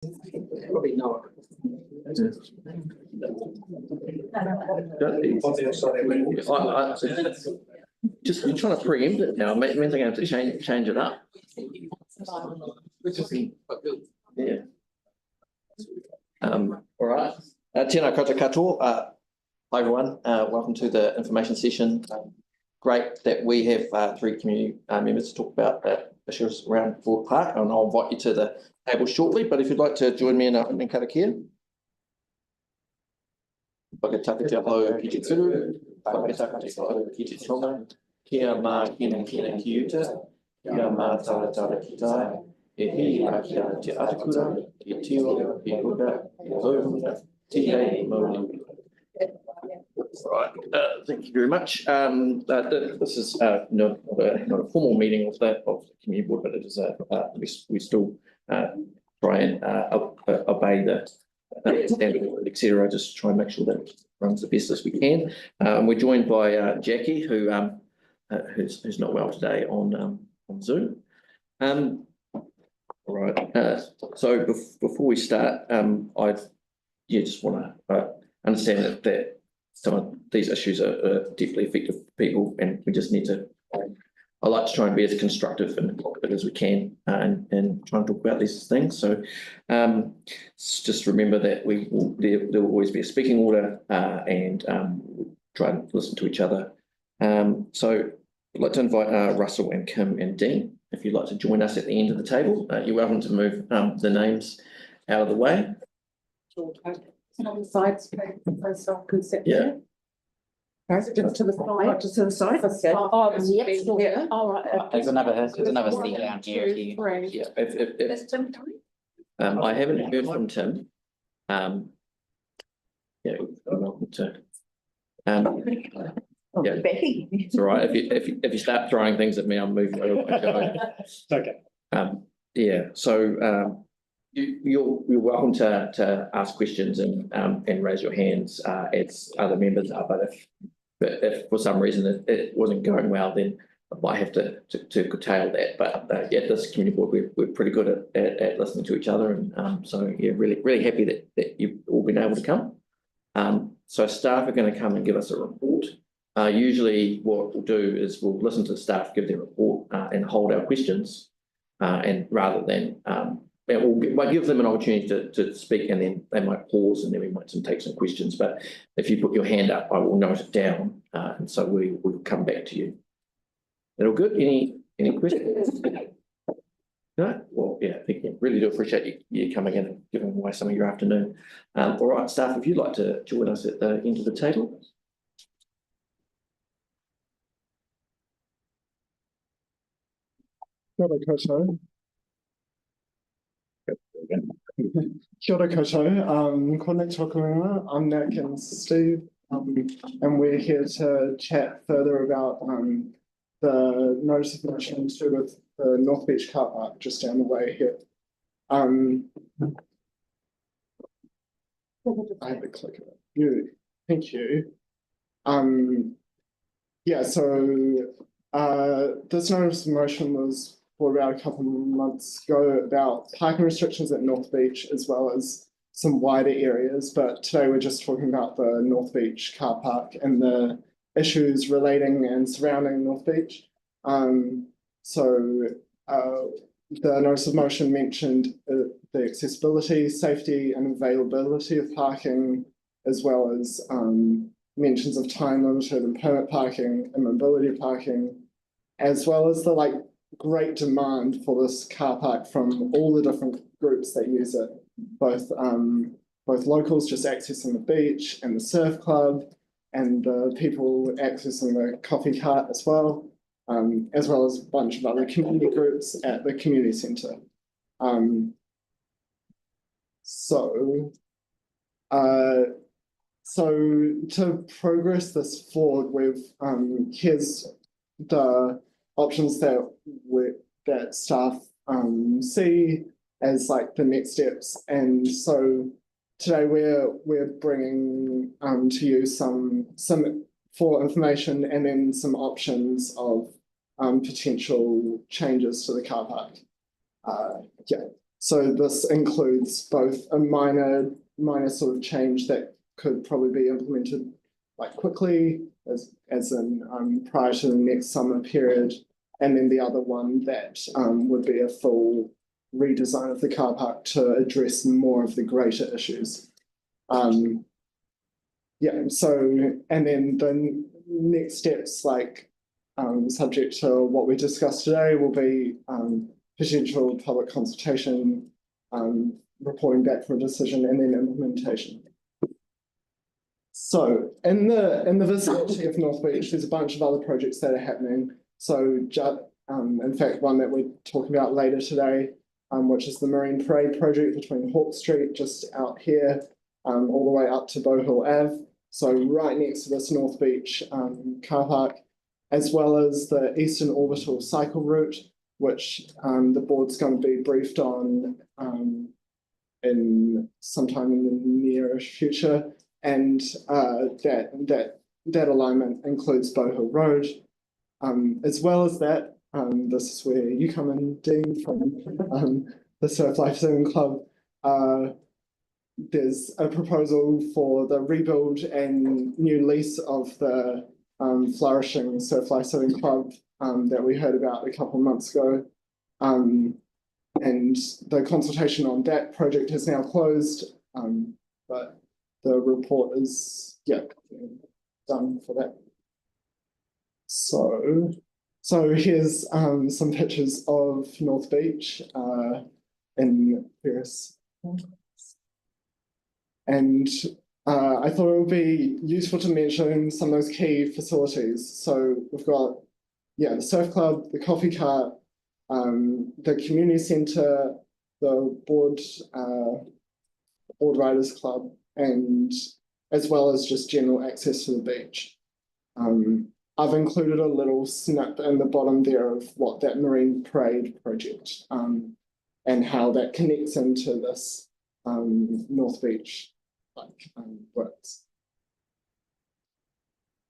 Probably not. Just you're trying to preempt it now. Means I'm going to have to change it up. Yeah. All right. Tēnā koutou katoa. Hi everyone. Welcome to the information session. Great that we have three community members to talk about issues around Ford Park, and I'll invite you to the table shortly. But if you'd like to join me in opening karakia. Whakataka te aho ki te turu, whakataka te aho ki te tonga, kia mā kina ki uta, kia mā taratara ki tai, e hi a kia te atakura, ki tio, ki huka, ki hōhunga, te hei mauri. Right, thank you very much. This is not a formal meeting of the community board, but it is we still try and obey the standard, etc. Just try and make sure that it runs the best as we can. We're joined by Jackie, who's not well today on Zoom. All right. So before we start, I just want to understand that some of these issues are deeply affected people, and we just need to. I like to try and be as constructive and as we can, and try and talk about these things. So, just remember that there will always be a speaking order, and try and listen to each other. So, I'd like to invite Russell and Kim and Dean, if you'd like to join us at the end of the table. You're welcome to move the names out of the way. On the sides, concept. Yeah. Just to the side. Just to the side. Okay. Oh, yes, yeah. All right. There's another seat down here. Yeah. If Tim I haven't heard from Tim. Yeah, you're welcome to. Yeah, it's all right. If you start throwing things at me, I'm moving over. Okay. Yeah. So you're welcome to ask questions and raise your hands as other members are. But if for some reason it wasn't going well, then I might have to curtail that. But yeah, this community board, we're pretty good at listening to each other, and so yeah, really happy that you've all been able to come. So staff are going to come and give us a report. Usually what we'll do is we'll listen to the staff give their report and hold our questions, and rather than we'll give them an opportunity to speak, and then they might pause, and then we might take some questions. But if you put your hand up, I will note it down, and so we will come back to you. That all good? Any questions? No? Well, yeah, thank you. Really do appreciate you coming in and giving away some of your afternoon. All right, staff, if you'd like to join us at the end of the table. Kia ora koutou. Kia ora koutou. Ko Nick Tokuinga. I'm Nick and Steve, and we're here to chat further about the notice of motion to do with the North Beach car park just down the way here. I have to click it. Thank you. Yeah, so this notice of motion was brought about a couple of months ago about parking restrictions at North Beach, as well as some wider areas. But today we're just talking about the North Beach car park and the issues relating and surrounding North Beach. The notice of motion mentioned the accessibility, safety and availability of parking, as well as mentions of time limited and permit parking and mobility parking, as well as the great demand for this car park from all the different groups that use it, both locals just accessing the beach and the surf club, and the people accessing the coffee cart as well as a bunch of other community groups at the community centre. So to progress this forward, here's the options that staff see as the next steps. And so today we're bringing to you some for information, and then some options of potential changes to the car park. Yeah. So this includes both a minor sort of change that could probably be implemented like quickly, as in prior to the next summer period, and then the other one that would be a full redesign of the car park to address more of the greater issues. Yeah, so, and then the next steps, like subject to what we discussed today, will be potential public consultation, reporting back for a decision, and then implementation. So in the vicinity of North Beach, there's a bunch of other projects that are happening. So in fact, one that we're talking about later today, which is the Marine Parade project between Hawke Street, just out here, all the way up to Bow Hill Ave. So right next to this North Beach car park, as well as the Eastern Orbital cycle route, which the board's going to be briefed on in sometime in the nearish future. And that alignment includes Bow Hill Road. As well as that, this is where you come in, Dean, from the Surf Life Swimming Club. There's a proposal for the rebuild and new lease of the flourishing Surf Life Swimming Club that we heard about a couple of months ago. And the consultation on that project has now closed, but the report is, done for that. So here's some pictures of North Beach in various. And I thought it would be useful to mention some of those key facilities. So we've got, the surf club, the coffee cart, the community centre, the board riders club, and as well as just general access to the beach. I've included a little snip in the bottom there of what that Marine Parade project and how that connects into this North Beach works.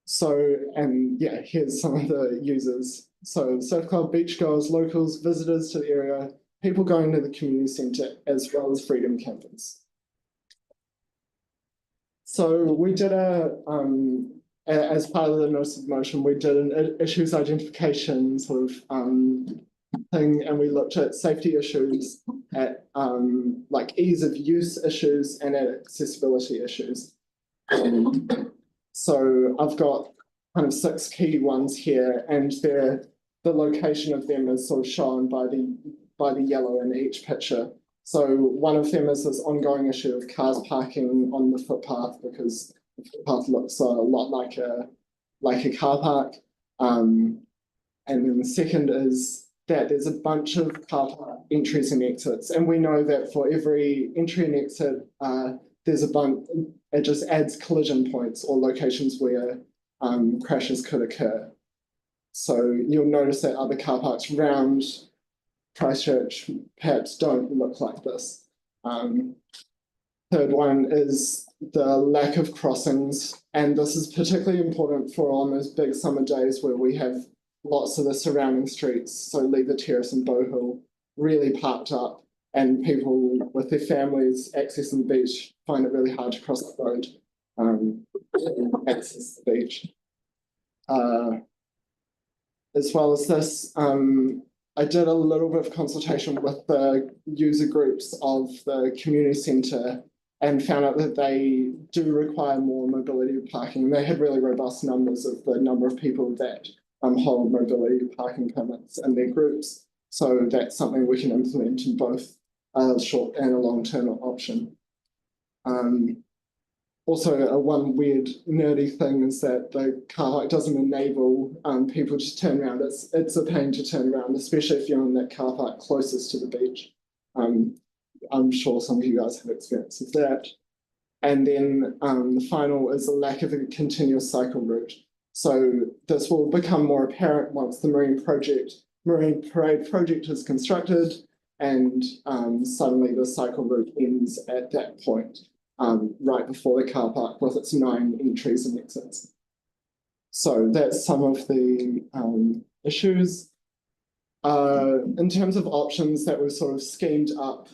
So, and here's some of the users. So surf club, beachgoers, locals, visitors to the area, people going to the community centre, as well as freedom campers. So we did as part of the notice of motion, we did an issues identification sort of thing, and we looked at safety issues, at like ease of use issues, and at accessibility issues. So I've got kind of 6 key ones here, and the location of them is sort of shown by the yellow in each picture. So one of them is this ongoing issue of cars parking on the footpath, because the footpath looks a lot like a car park. And then the second is that there's a bunch of car park entries and exits, and we know that for every entry and exit, there's a bunch. It just adds collision points or locations where crashes could occur. So you'll notice that other car parks around Christchurch perhaps don't look like this. Third one is the lack of crossings, and this is particularly important for on those big summer days where we have lots of the surrounding streets, so Lever Terrace and Bow Hill, really parked up, and people with their families accessing the beach find it really hard to cross the road and access the beach. As well as this, I did a little bit of consultation with the user groups of the community centre and found out that they do require more mobility parking. They had really robust numbers of the number of people that hold mobility parking permits in their groups. So that's something we can implement in both a short and a long-term option. Also, one weird nerdy thing is that the car park doesn't enable people to turn around. It's a pain to turn around, especially if you're in that car park closest to the beach. I'm sure some of you guys have experience with that. And then the final is a lack of a continuous cycle route. So this will become more apparent once the Marine Parade project is constructed, and suddenly the cycle route ends at that point, right before the car park with its 9 entries and exits. So that's some of the issues. In terms of options that were sort of schemed up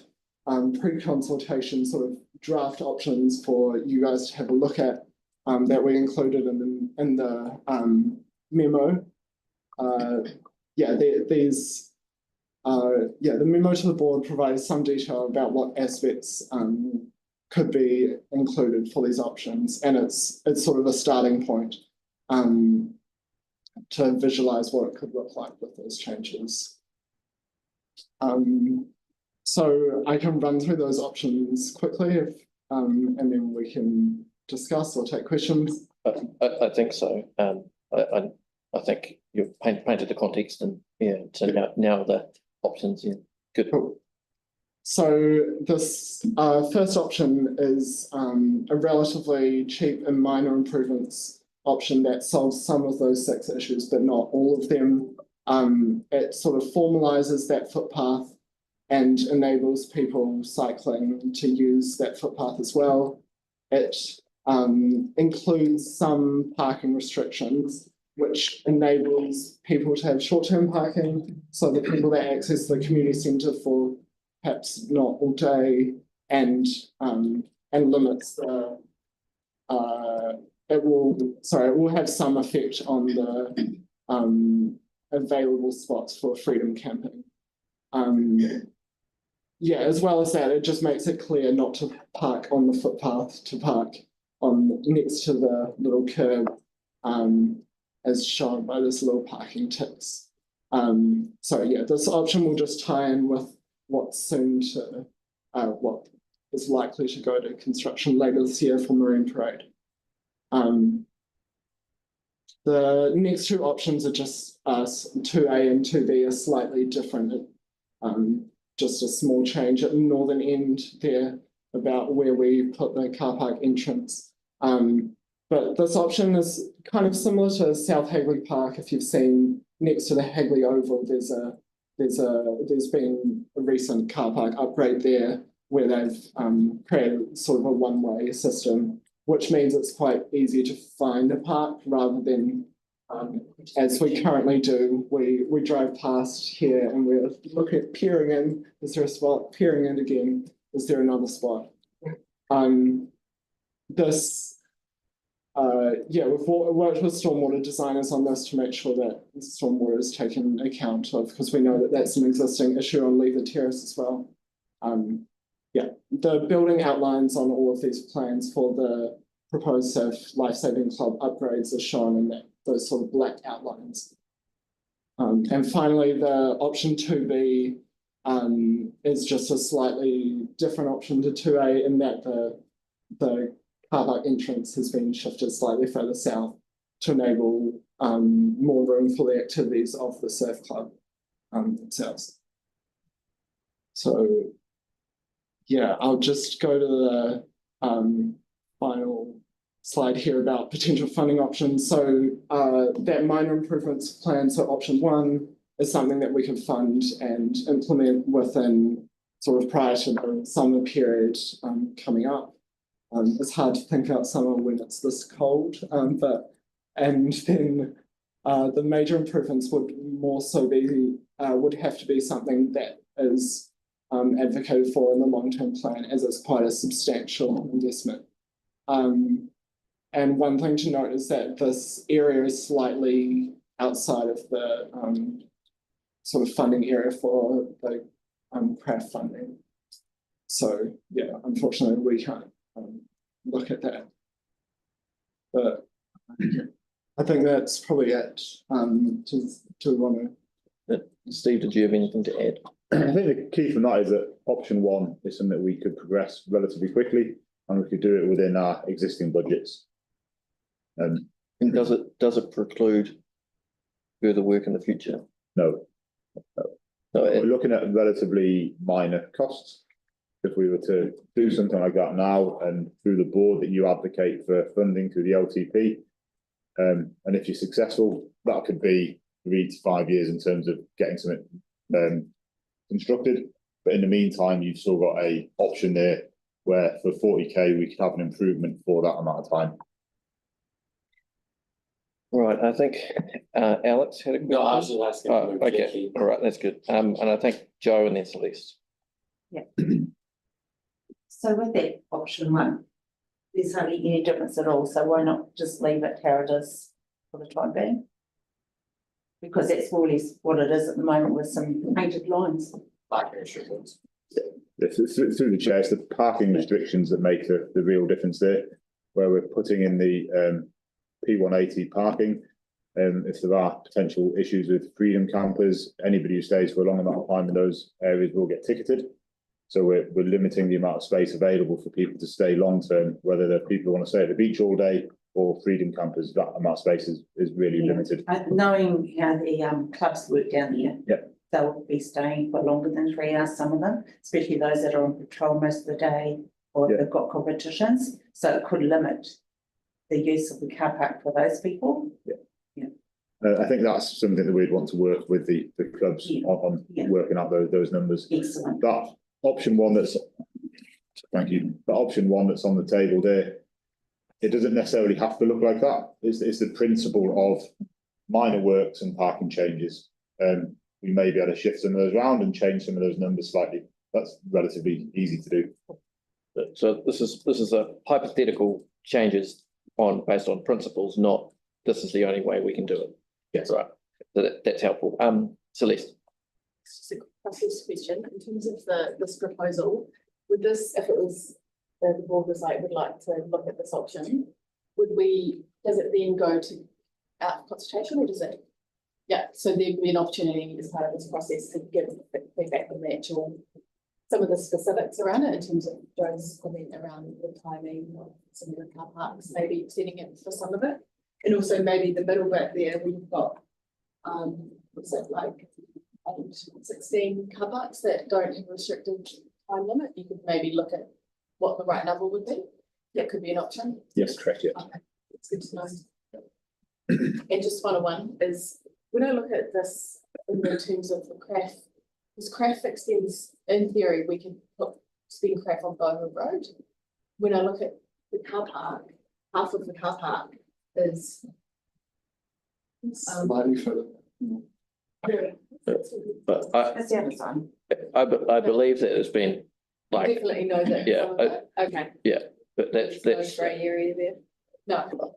pre-consultation sort of draft options for you guys to have a look at, that we included in the memo. The memo to the board provides some detail about what aspects could be included for these options, and it's sort of a starting point to visualize what it could look like with those changes. So I can run through those options quickly, and then we can discuss or take questions. I think so. I think you've painted the context, and so now the options. Yeah, good. Cool. So this first option is a relatively cheap and minor improvements option that solves some of those 6 issues, but not all of them. It sort of formalizes that footpath and enables people cycling to use that footpath as well. It includes some parking restrictions, which enables people to have short-term parking, so the people that access the community centre for perhaps not all day, and limits the it will have some effect on the available spots for freedom camping. As well as that, it just makes it clear not to park on the footpath, to park on next to the little curb, as shown by this little parking ticks. This option will just tie in with what's soon to what is likely to go to construction later this year for Marine Parade. The next 2 options are just 2A and 2B are slightly different. Just a small change at the northern end there about where we put the car park entrance. But this option is kind of similar to South Hagley Park. If you've seen next to the Hagley Oval, there's been a recent car park upgrade there where they've created sort of a one-way system, which means it's quite easy to find a park rather than as we currently do. We drive past here and we're looking at peering in. Is there a spot? Peering in again. Is there another spot? We've worked with stormwater designers on this to make sure that stormwater is taken account of, because we know that that's an existing issue on Lever Terrace as well. The building outlines on all of these plans for the proposed Safe Lifesaving Club upgrades are shown in those sort of black outlines. And finally, the option 2B is just a slightly different option to 2A in that the car park entrance has been shifted slightly further south to enable more room for the activities of the surf club themselves. So I'll just go to the final slide here about potential funding options. So that minor improvements plan, so option 1 is something that we can fund and implement within sort of prior to the summer period coming up. It's hard to think out summer when it's this cold, and then the major improvements would more so be would have to be something that is advocated for in the long-term plan, as it's quite a substantial investment. And one thing to note is that this area is slightly outside of the sort of funding area for the craft funding. So unfortunately we can't look at that. But I think that's probably it. To want to. Steve, did you have anything to add? I think the key from that is that option 1 is something that we could progress relatively quickly, and we could do it within our existing budgets. And does it preclude further work in the future? No. We're looking at relatively minor costs. If we were to do something like that now, and through the board that you advocate for funding through the LTP, and if you're successful, that could be 3 to 5 years in terms of getting something constructed. But in the meantime, you've still got a option there where for 40k we could have an improvement for that amount of time. Right, I think Alex had a question. No, I was just asking. Okay, all right, that's good. And I think Joe and then Celeste. Yeah. So with that option one, there's hardly any difference at all, so why not just leave it how it is for the time being? Because that's really what it is at the moment with some painted lines. Through the chair, it's the parking restrictions that make the real difference there, where we're putting in the P180 parking. If there are potential issues with freedom campers, anybody who stays for a long amount of time in those areas will get ticketed. So we're limiting the amount of space available for people to stay long term, whether they're people who want to stay at the beach all day or freedom campers. That amount of space is really limited. Knowing how the clubs work down there. Yep. They'll be staying for longer than 3 hours, some of them, especially those that are on patrol most of the day or Yeah. they've got competitions. So it could limit the use of the car park for those people. I think that's something that we'd want to work with the clubs on working out those numbers. Excellent. That option one thank you, the option one that's on the table there, it doesn't necessarily have to look like that. It's the principle of minor works and parking changes. We may be able to shift some of those around and change some of those numbers slightly. That's relatively easy to do. So this is a hypothetical changes based on principles, not this is the only way we can do it. Yes, right. So that's helpful. Celeste. Just a process question in terms of this proposal, would this, if it was the board was like, would like to look at this option, does it then go to out for consultation or does it? Yeah, so there could be an opportunity as part of this process to give feedback on the actual, some of the specifics around it in terms of Joe's comment around the timing of some of the car parks, maybe extending it for some of it. And also maybe the middle bit there, we've got, what's it like, 16 car parks that don't have a restricted time limit. You could maybe look at what the right number would be. That could be an option. Yes, correct, yeah. Okay, it's good to know. And just final one is, when I look at this in the terms of the CRAF, because CRAF extends, in theory, we can spend CRAF on Bowen Road. When I look at the car park, half of the car park is Slightly further. But That's the other side. I believe that it's been like, definitely know that. Yeah, some of it- okay. but There's that's no grey area there. No.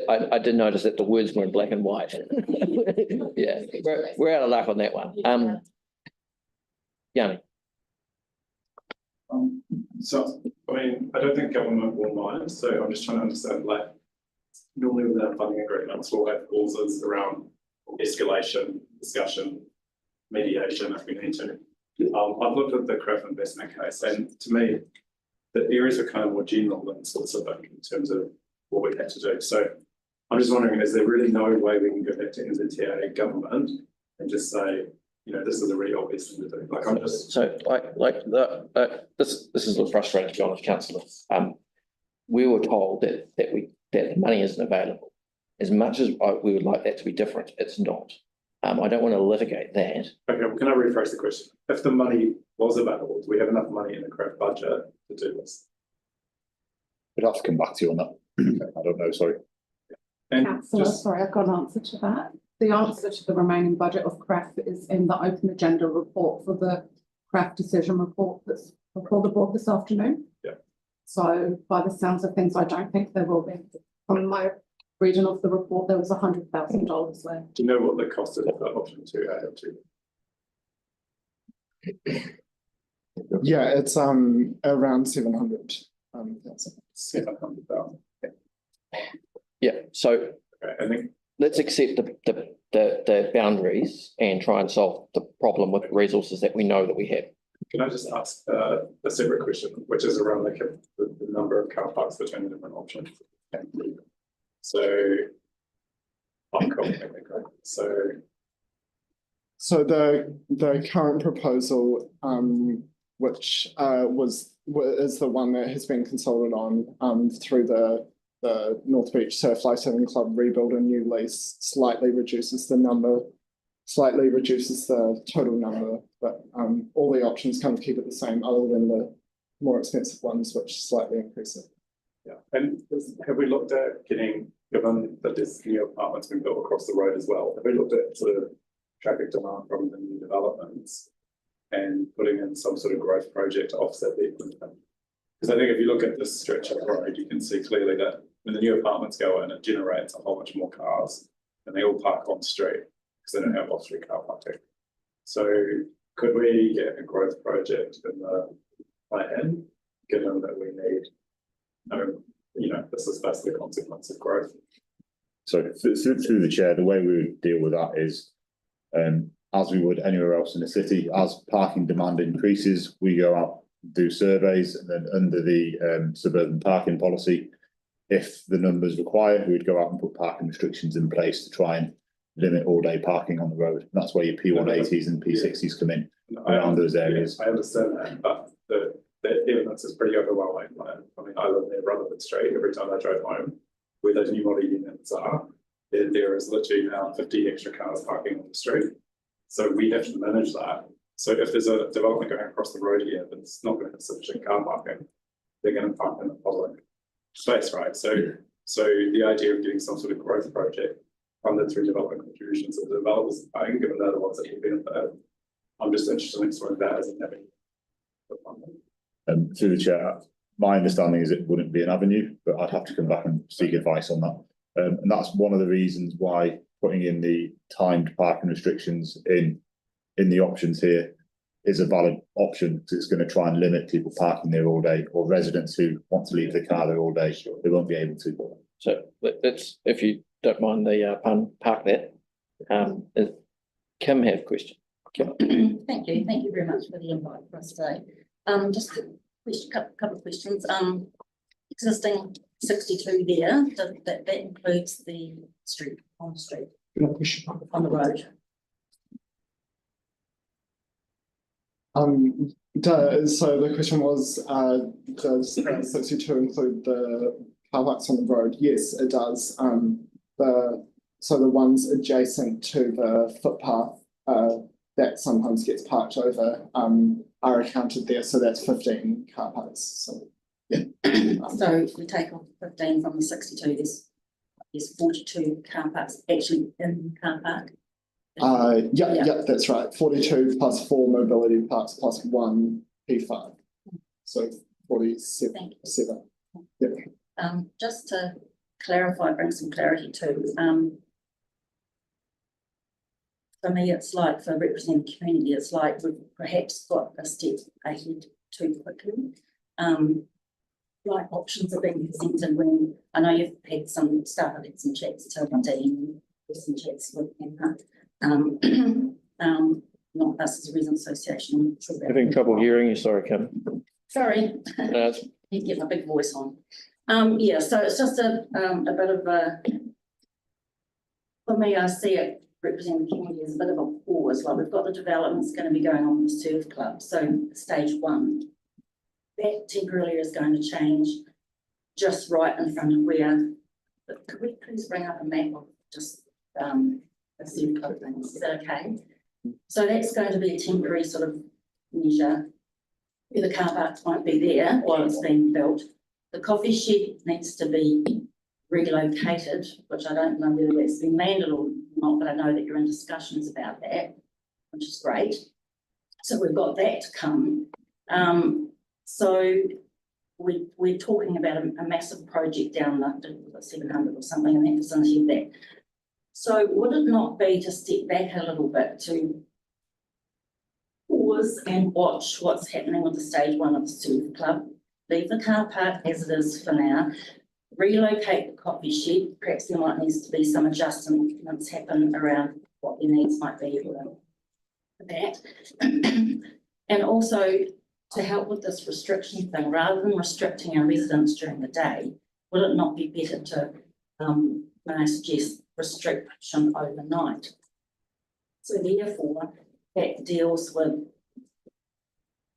I did notice that the words were in black and white. Yeah, we're out of luck on that one. Yanni. So, I mean, I don't think government will mind, so I'm just trying to understand, like, normally with our funding agreements, we'll have clauses around escalation, discussion, mediation if we need to. I've looked at the CRAF investment case, and to me, the areas are kind of more general than specific in terms of what we have to do. So I'm just wondering, is there really no way we can go back to NZTA government and just say, you know, this is a really obvious thing to do? Like, I'm just. So this is a little frustrating, to be honest, councillor. We were told that the money isn't available. As much as we would like that to be different, it's not. I don't want to litigate that. Okay, well, can I rephrase the question? If the money was available, do we have enough money in the CRAF budget to do this? We'd have to come back to you on that. I don't know, sorry. And Councillor, just, sorry, I've got an answer to that. The answer to the remaining budget of CRAF is in the open agenda report for the CRAF decision report that's before the board this afternoon. Yeah. So by the sounds of things, I don't think there will be. From my reading of the report, there was $100,000 there. do you know what the cost of option 2 added to? Yeah, it's around 700. 700,000. Yeah, so Okay, I think, let's accept the boundaries and try and solve the problem with the resources that we know that we have. can I just ask a separate question, which is around the number of car parks between the different options? So, okay, great. So the current proposal, which is the one that has been consulted on through the North Beach Surf Lifesaving Club rebuild and new lease, slightly reduces the total number, but all the options kind of keep it the same, other than the more expensive ones, which slightly increase it. Yeah, and have we looked at getting, given that there's new apartments being built across the road as well, have we looked at sort of traffic demand from the new developments and putting in some sort of growth project to offset the Because I think if you look at this stretch of road, you can see clearly that when the new apartments go in, it generates a whole bunch more cars and they all park on the street because they don't have off-street car parking. So could we get a growth project in the plan, given that we need, this is the consequence of growth. So through the chair, the way we would deal with that is, as we would anywhere else in the city, as parking demand increases, we go out, do surveys, and then under the suburban parking policy, if the numbers require, we would go out and put parking restrictions in place to try and limit all-day parking on the road. And that's where your P180s and P60s come in around those areas. I understand that, but the evidence is pretty overwhelming. I mean, I live near Rutherford Street. Every time I drove home, where those new model units are, there is literally now 50 extra cars parking on the street. So we have to manage that. So if there's a development going across the road here that's not going to have sufficient car parking, they're going to park in the public space, right? So the idea of getting some sort of growth project funded through development contributions that the developers are paying, given they're the ones that will benefit. I'm just interested in exploring that as an avenue for funding. Through the chair, my understanding is it wouldn't be an avenue, but I'd have to come back and seek advice on that. And that's one of the reasons why putting in the timed parking restrictions in the options here is a valid option, because it's going to try and limit people parking there all day, or residents who want to leave their car there all day, they won't be able to. So let's, if you don't mind the pun, park that. Kim have a question. Kim. Thank you very much for the invite for us today. Just a couple of questions. Existing 62 there, that includes the street, on the street, on the road. So the question was, does 62 include the car parks on the road? Yes, it does. So the ones adjacent to the footpath that sometimes gets parked over are accounted there. So that's 15 car parks. So yeah. So if we take off 15 from the 62, there's 42 car parks actually in the car park. Yeah, that's right. 42 plus 4 mobility parks plus 1 P5. So 47. Yeah. Just to clarify, bring some clarity too. For me, it's like, for representing the community, it's like we've perhaps got a step ahead too quickly. Like options are being presented when I know you've had some started some chats to the dean, some chats with Emma. Not us as a resident association. Having trouble hearing you, sorry, Kim. Sorry, you get my big voice on. Yeah, so it's just a bit of a, for me, I see it representing the community as a bit of a pause. Like we've got the developments going to be going on with the surf club. So stage 1, that temporarily is going to change just right in front of where, but could we please bring up a map of just the surf club things? Is that okay? So that's going to be a temporary sort of measure where the car parks won't be there while it's being built. The coffee shed needs to be relocated, which I don't know whether that's been landed or not, but I know that you're in discussions about that, which is great. So we've got that to come. So we're talking about a massive project down the 700 or something in that vicinity of that. So would it not be to step back a little bit to pause and watch what's happening with the stage 1 of the surf club, leave the car park as it is for now, relocate the coffee shed, perhaps there might need to be some adjustments happen around what your needs might be for that. And also to help with this restriction thing, rather than restricting our residents during the day, would it not be better to, when I suggest restriction overnight? So therefore, that deals with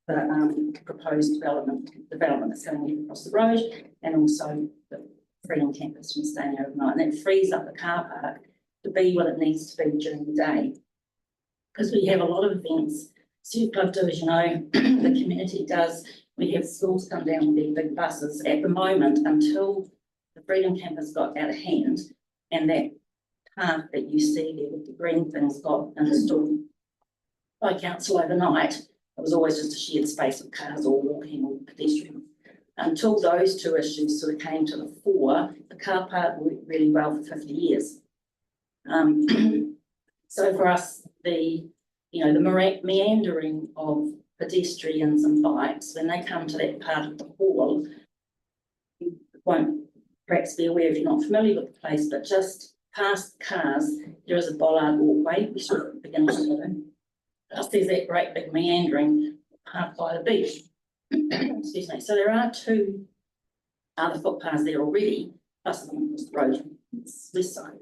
the proposed development that's going in across the road, and also the Freedom campus from staying overnight, and that frees up the car park to be what it needs to be during the day. Because we have a lot of events, surf club do, as you know, the community does. We have schools come down with their big buses. At the moment, until the Freedom campus got out of hand, and that path that you see there with the green things got installed by council overnight, it was always just a shared space of cars or walking or pedestrians. until those two issues sort of came to the fore, the car park worked really well for 50 years. So for us, the meandering of pedestrians and bikes, when they come to that part of the hall, you won't perhaps be aware if you're not familiar with the place, but just past the cars, there is a bollard walkway, which begins to do. Plus there's that great big meandering path by the beach. Excuse me. So there are two other footpaths there already, plus the one across the road on this west side.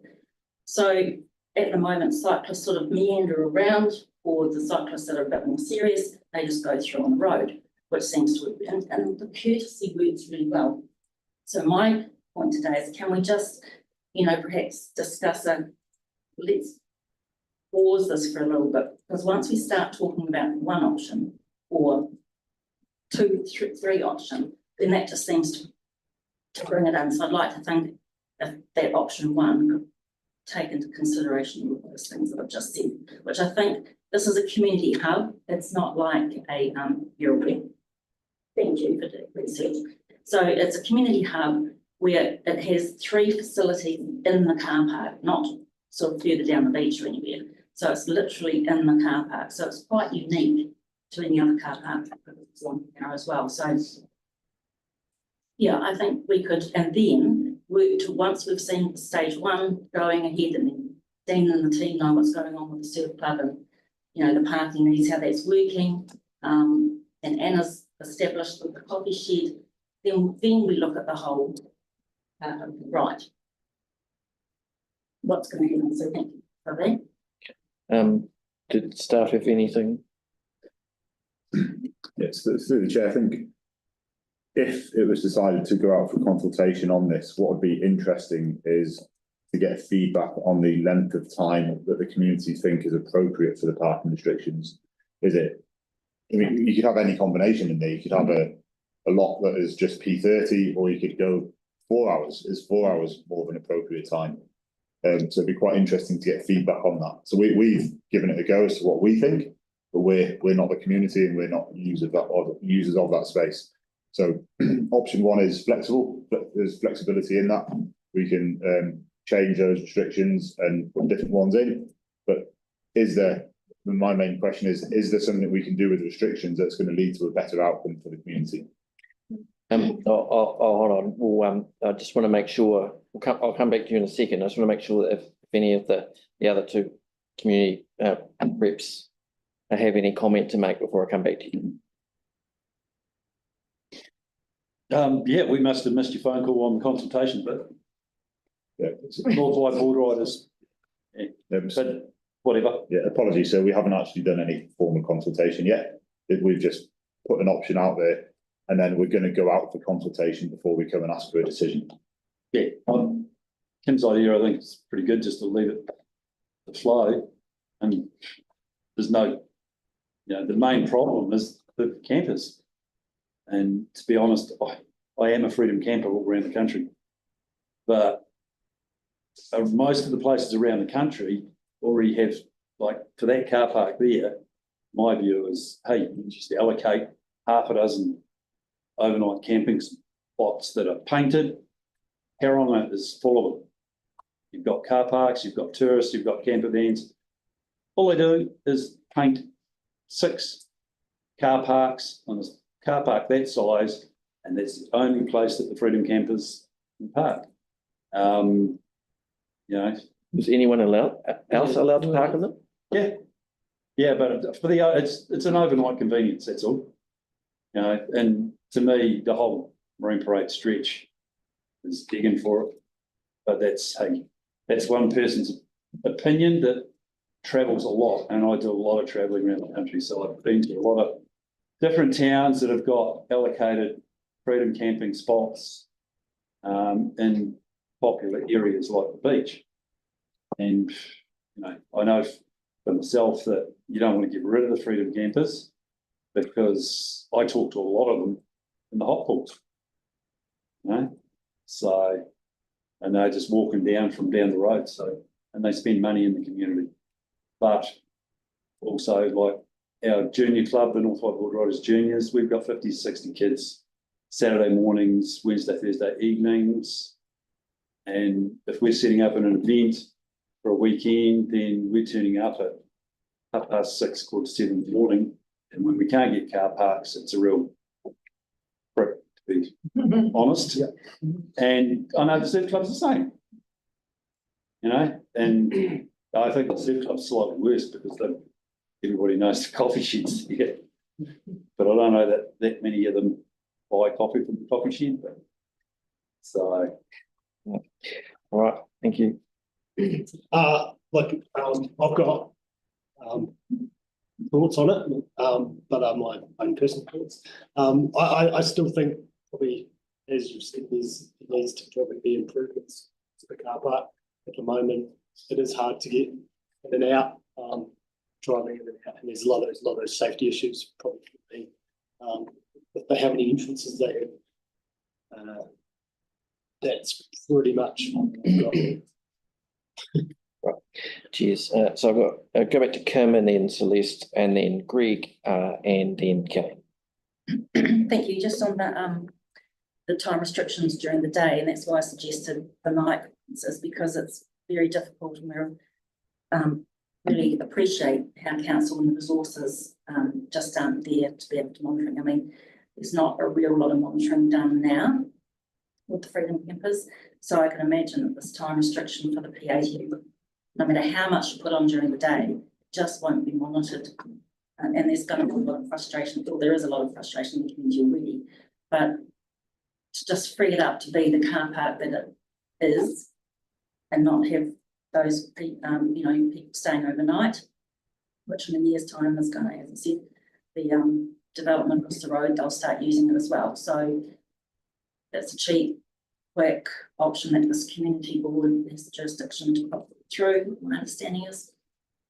So at the moment, cyclists sort of meander around, or the cyclists that are a bit more serious, they just go through on the road, which seems to work. And the courtesy works really well. So my point today is, can we just, perhaps discuss let's pause this for a little bit, because once we start talking about one option or three option, then that just seems to bring it in. So I'd like to think that option one could take into consideration all those things that I've just said, which I think this is a community hub. It's not like a European. Thank you for the research. So it's a community hub where it has 3 facilities in the car park, not sort of further down the beach or anywhere. So it's literally in the car park. So it's quite unique to any other car park as well. So yeah, I think we could, and then work to, once we've seen stage 1 going ahead, and then Dean and the team know what's going on with the surf club and the parking needs, how that's working, and Anna's established with the coffee shed, then we look at the whole right. What's going to happen? So thank you for that. Did staff have anything? Yes, through the chair, I think if it was decided to go out for consultation on this, what would be interesting is to get feedback on the length of time that the community think is appropriate for the parking restrictions. Is it, you could have any combination in there. You could have a lot that is just P30, or you could go 4 hours. Is 4 hours more of an appropriate time? So it'd be quite interesting to get feedback on that. So we've given it a go as to what we think, but we're not the community and we're not users of that space. So option 1 is flexible. There's flexibility in that. We can change those restrictions and put different ones in. But my main question is there something we can do with restrictions that's going to lead to a better outcome for the community? Hold on. Well, I just want to make sure. I'll come back to you in a second. I just want to make sure that if any of the other 2 community reps have any comment to make before I come back to you. Yeah, we must have missed your phone call on the consultation, but yeah, North White Board Riders. Yeah, but whatever. Yeah, apologies. So we haven't actually done any formal consultation yet. We've just put an option out there, and then we're going to go out for consultation before we come and ask for a decision. Yeah, Kim's idea, I think, is pretty good, just to leave it to flow. And there's no, the main problem is the campers. And to be honest, I am a freedom camper all around the country, but most of the places around the country already have, like for that car park there, my view is, hey, you just allocate half a dozen overnight camping spots that are painted. Tauranga is full of them. You've got car parks, you've got tourists, you've got camper vans. All they do is paint 6 car parks on a car park that size, and that's the only place that the freedom campers can park. Is anyone else allowed to park in them? Yeah, but for it's an overnight convenience. That's all. And to me, the whole Marine Parade stretch is digging for it. But that's one person's opinion that travels a lot, and I do a lot of travelling around the country. So I've been to a lot of different towns that have got allocated freedom camping spots in popular areas like the beach. And I know for myself that you don't want to get rid of the freedom campers, because I talk to a lot of them in the hot pools. So, and they're just walking down from down the road. So, and they spend money in the community. But also, like our junior club, the North White Board Riders Juniors, we've got 50, 60 kids Saturday mornings, Wednesday, Thursday evenings. And if we're setting up an event for a weekend, then we're turning up at 6:30, 7:15 in the morning. And when we can't get car parks, it's a real prick, to be honest. Yeah. And I know the surf club's the same. You know, and I think the surf club's slightly worse because everybody knows the coffee sheds here. But I don't know that many of them buy coffee from the coffee shed, but so. All right, thank you. I've got thoughts on it, but my own personal thoughts. I still think probably, as you said, there needs to probably be improvements to the car park. At the moment, it is hard to get in and out, driving in and out, and there's a lot of safety issues probably could be. If how many entrances they have, that's pretty much what I've got. Right. Cheers. So I've got go back to Kim and then Celeste and then Greg and then Kelly. Thank you. Just on the time restrictions during the day, and that's why I suggested the night, is because it's very difficult, and we really appreciate how council and the resources just aren't there to be able to monitoring. I mean, there's not a real lot of monitoring done now with the Freedom Campers, so I can imagine that this time restriction for the P80, no matter how much you put on during the day, just won't be monitored. And there's going to be a lot of frustration, or there is a lot of frustration in the community already, but to just free it up to be the car park that it is and not have those people staying overnight, which in a year's time is going to, as I said, the development across the road, they'll start using it as well. So it's a cheap, quick option that this community board has the jurisdiction to put through, my understanding is.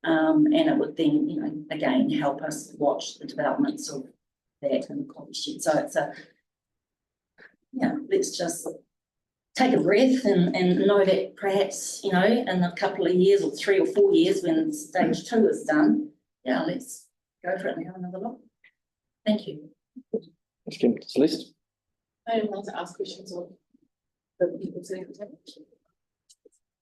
And it would then, again, help us watch the developments of that and the coffee shed. So it's let's just take a breath and know that perhaps, in a couple of years or 3 or 4 years when stage 2 is done, let's go for it and have another look. Thank you. Thanks, Kim. Celeste? I want to ask questions of the people sitting at the table.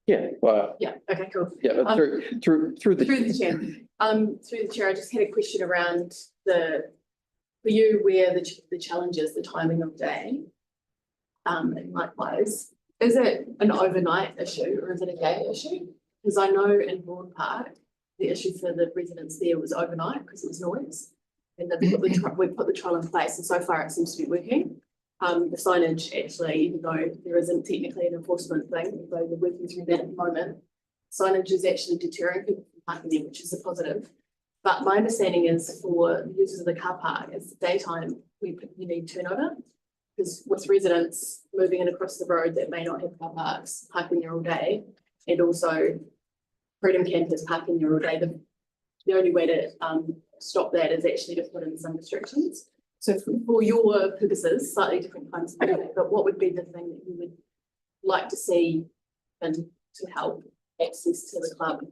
Yeah, well, Yeah, okay, cool. yeah, through the chair. Through the chair, I just had a question around for you, where the challenges, the timing of day. And likewise, is it an overnight issue or is it a day issue? Because I know in Broad Park, the issue for the residents there was overnight because it was noise. And then we put the trial in place, and so far it seems to be working. The signage actually, even though there isn't technically an enforcement thing, though they're working through that at the moment, signage is actually deterring people from parking there, which is a positive. But my understanding is for users of the car park, it's daytime, you need turnover. Because with residents moving in across the road that may not have car parks, parking there all day, and also Freedom Campers parking there all day, the only way to stop that is actually to put in some restrictions. So for your purposes, slightly different kinds of thing, but what would be the thing that you would like to see and to help access to the club?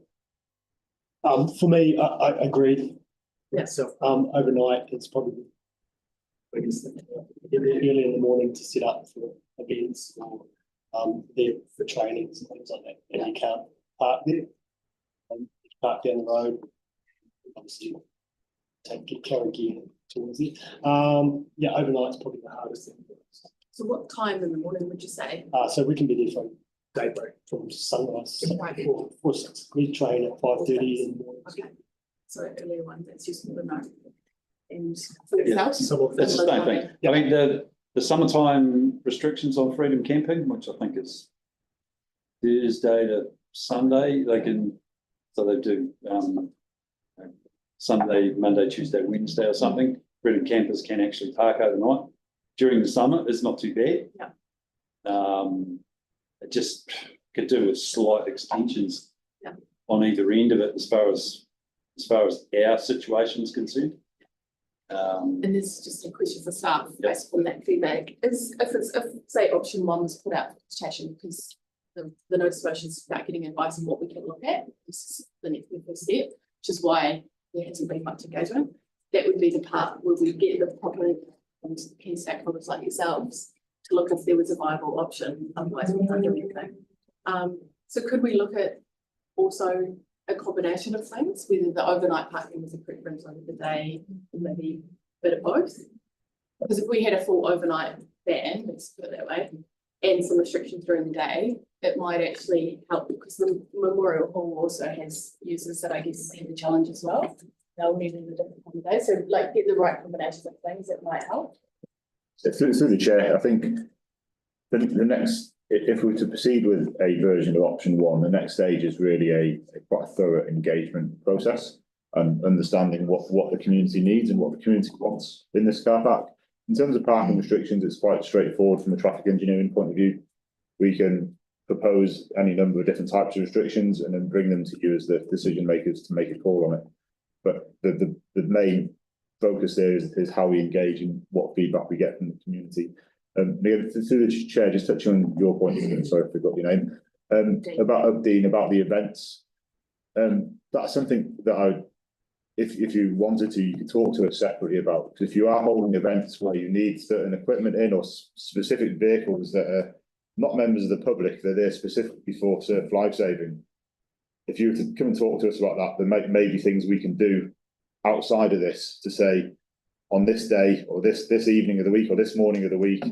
For me, I agree. Yeah. So overnight it's probably early in the morning to set up for events or there for trainings and things like that. And you can't park there. You park down the road. Obviously, carry gear towards it. Overnight's probably the hardest thing for us. So what time in the morning would you say? So we can be there from daybreak, from sunrise, Right. or 6. We train at 5:30 in the morning. Okay. So earlier one, that's useful to know. And for yourself? That's the same thing. I mean, the summertime restrictions on freedom camping, which I think is Thursday to Sunday, they do Sunday, Monday, Tuesday, Wednesday or something. Freedom campers can actually park overnight. During the summer, it's not too bad. Yeah. It just could do with slight extensions Yeah. on either end of it as far as our situation is concerned. And this is just a question for staff based on that feedback. If say option 1 was put out for consultation, because the notification is about getting advice on what we can look at. This is the next step, which is why there hasn't been much engagement. That would be the part where we get the proper and key stakeholders like yourselves to look if there was a viable option, otherwise we can't do anything. So could we look at also a combination of things, whether the overnight parking is a preference over the day, or maybe a bit of both? Because if we had a full overnight ban, let's put it that way, and some restrictions during the day, it might actually help, because the Memorial Hall also has users that I guess see the challenge as well. They'll need it in a different time of day, so like get the right combination of things that might help. Through the chair, I think the next, if we were to proceed with a version of option one, the next stage is really a quite thorough engagement process and understanding what the community needs and what the community wants in this car park. In terms of parking restrictions, it's quite straightforward from a traffic engineering point of view. We can propose any number of different types of restrictions and then bring them to you as the decision makers to make a call on it. But the main focus there is how we engage and what feedback we get from the community. Through the chair, just touching on your point, sorry, I forgot your name, about Dean, about the events. That's something that if you wanted to, you could talk to us separately about, because if you are holding events where you need certain equipment in or specific vehicles that are not members of the public, they're there specifically for surf lifesaving. If you were to come and talk to us about that, there may be things we can do outside of this to say, on this day or this evening of the week or this morning of the week,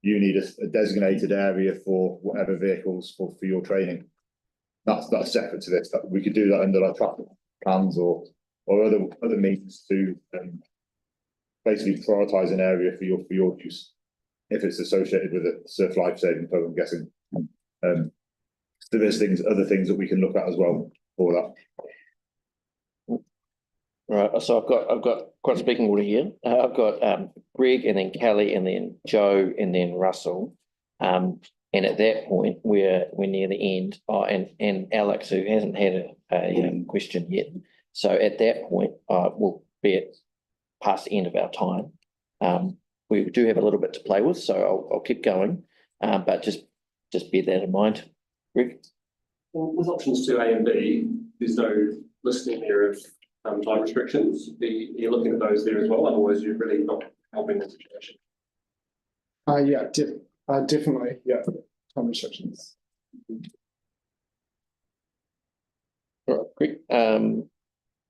you need a designated area for whatever vehicles for your training. That's separate to this. That we could do that under our traffic plans or other means to basically prioritise an area for your use if it's associated with a surf lifesaving program, I'm guessing. So there's other things that we can look at as well for that. Right, so I've got quite a speaking order here. I've got Greg and then Kelly and then Joe and then Russell. And at that point, we're near the end. Oh, and Alex, who hasn't had a question yet. So at that point, we'll be past the end of our time. We do have a little bit to play with, so I'll keep going. But just bear that in mind, Greg. Well, with options 2A and B, there's no listing there of time restrictions. You're looking at those there as well, otherwise you're really not helping the situation. Yeah, definitely, yeah, time restrictions. All right, great.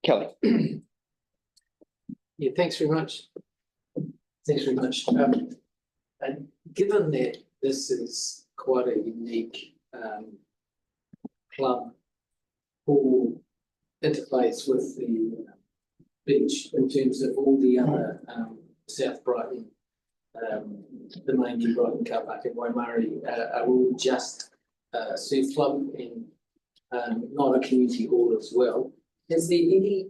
Kelly. Yeah, thanks very much. Thanks very much. And given that this is quite a unique club who interplays with the beach in terms of all the other South Brighton, the main New Brighton car park in Waimari are all just surf club and not a community hall as well. Has there any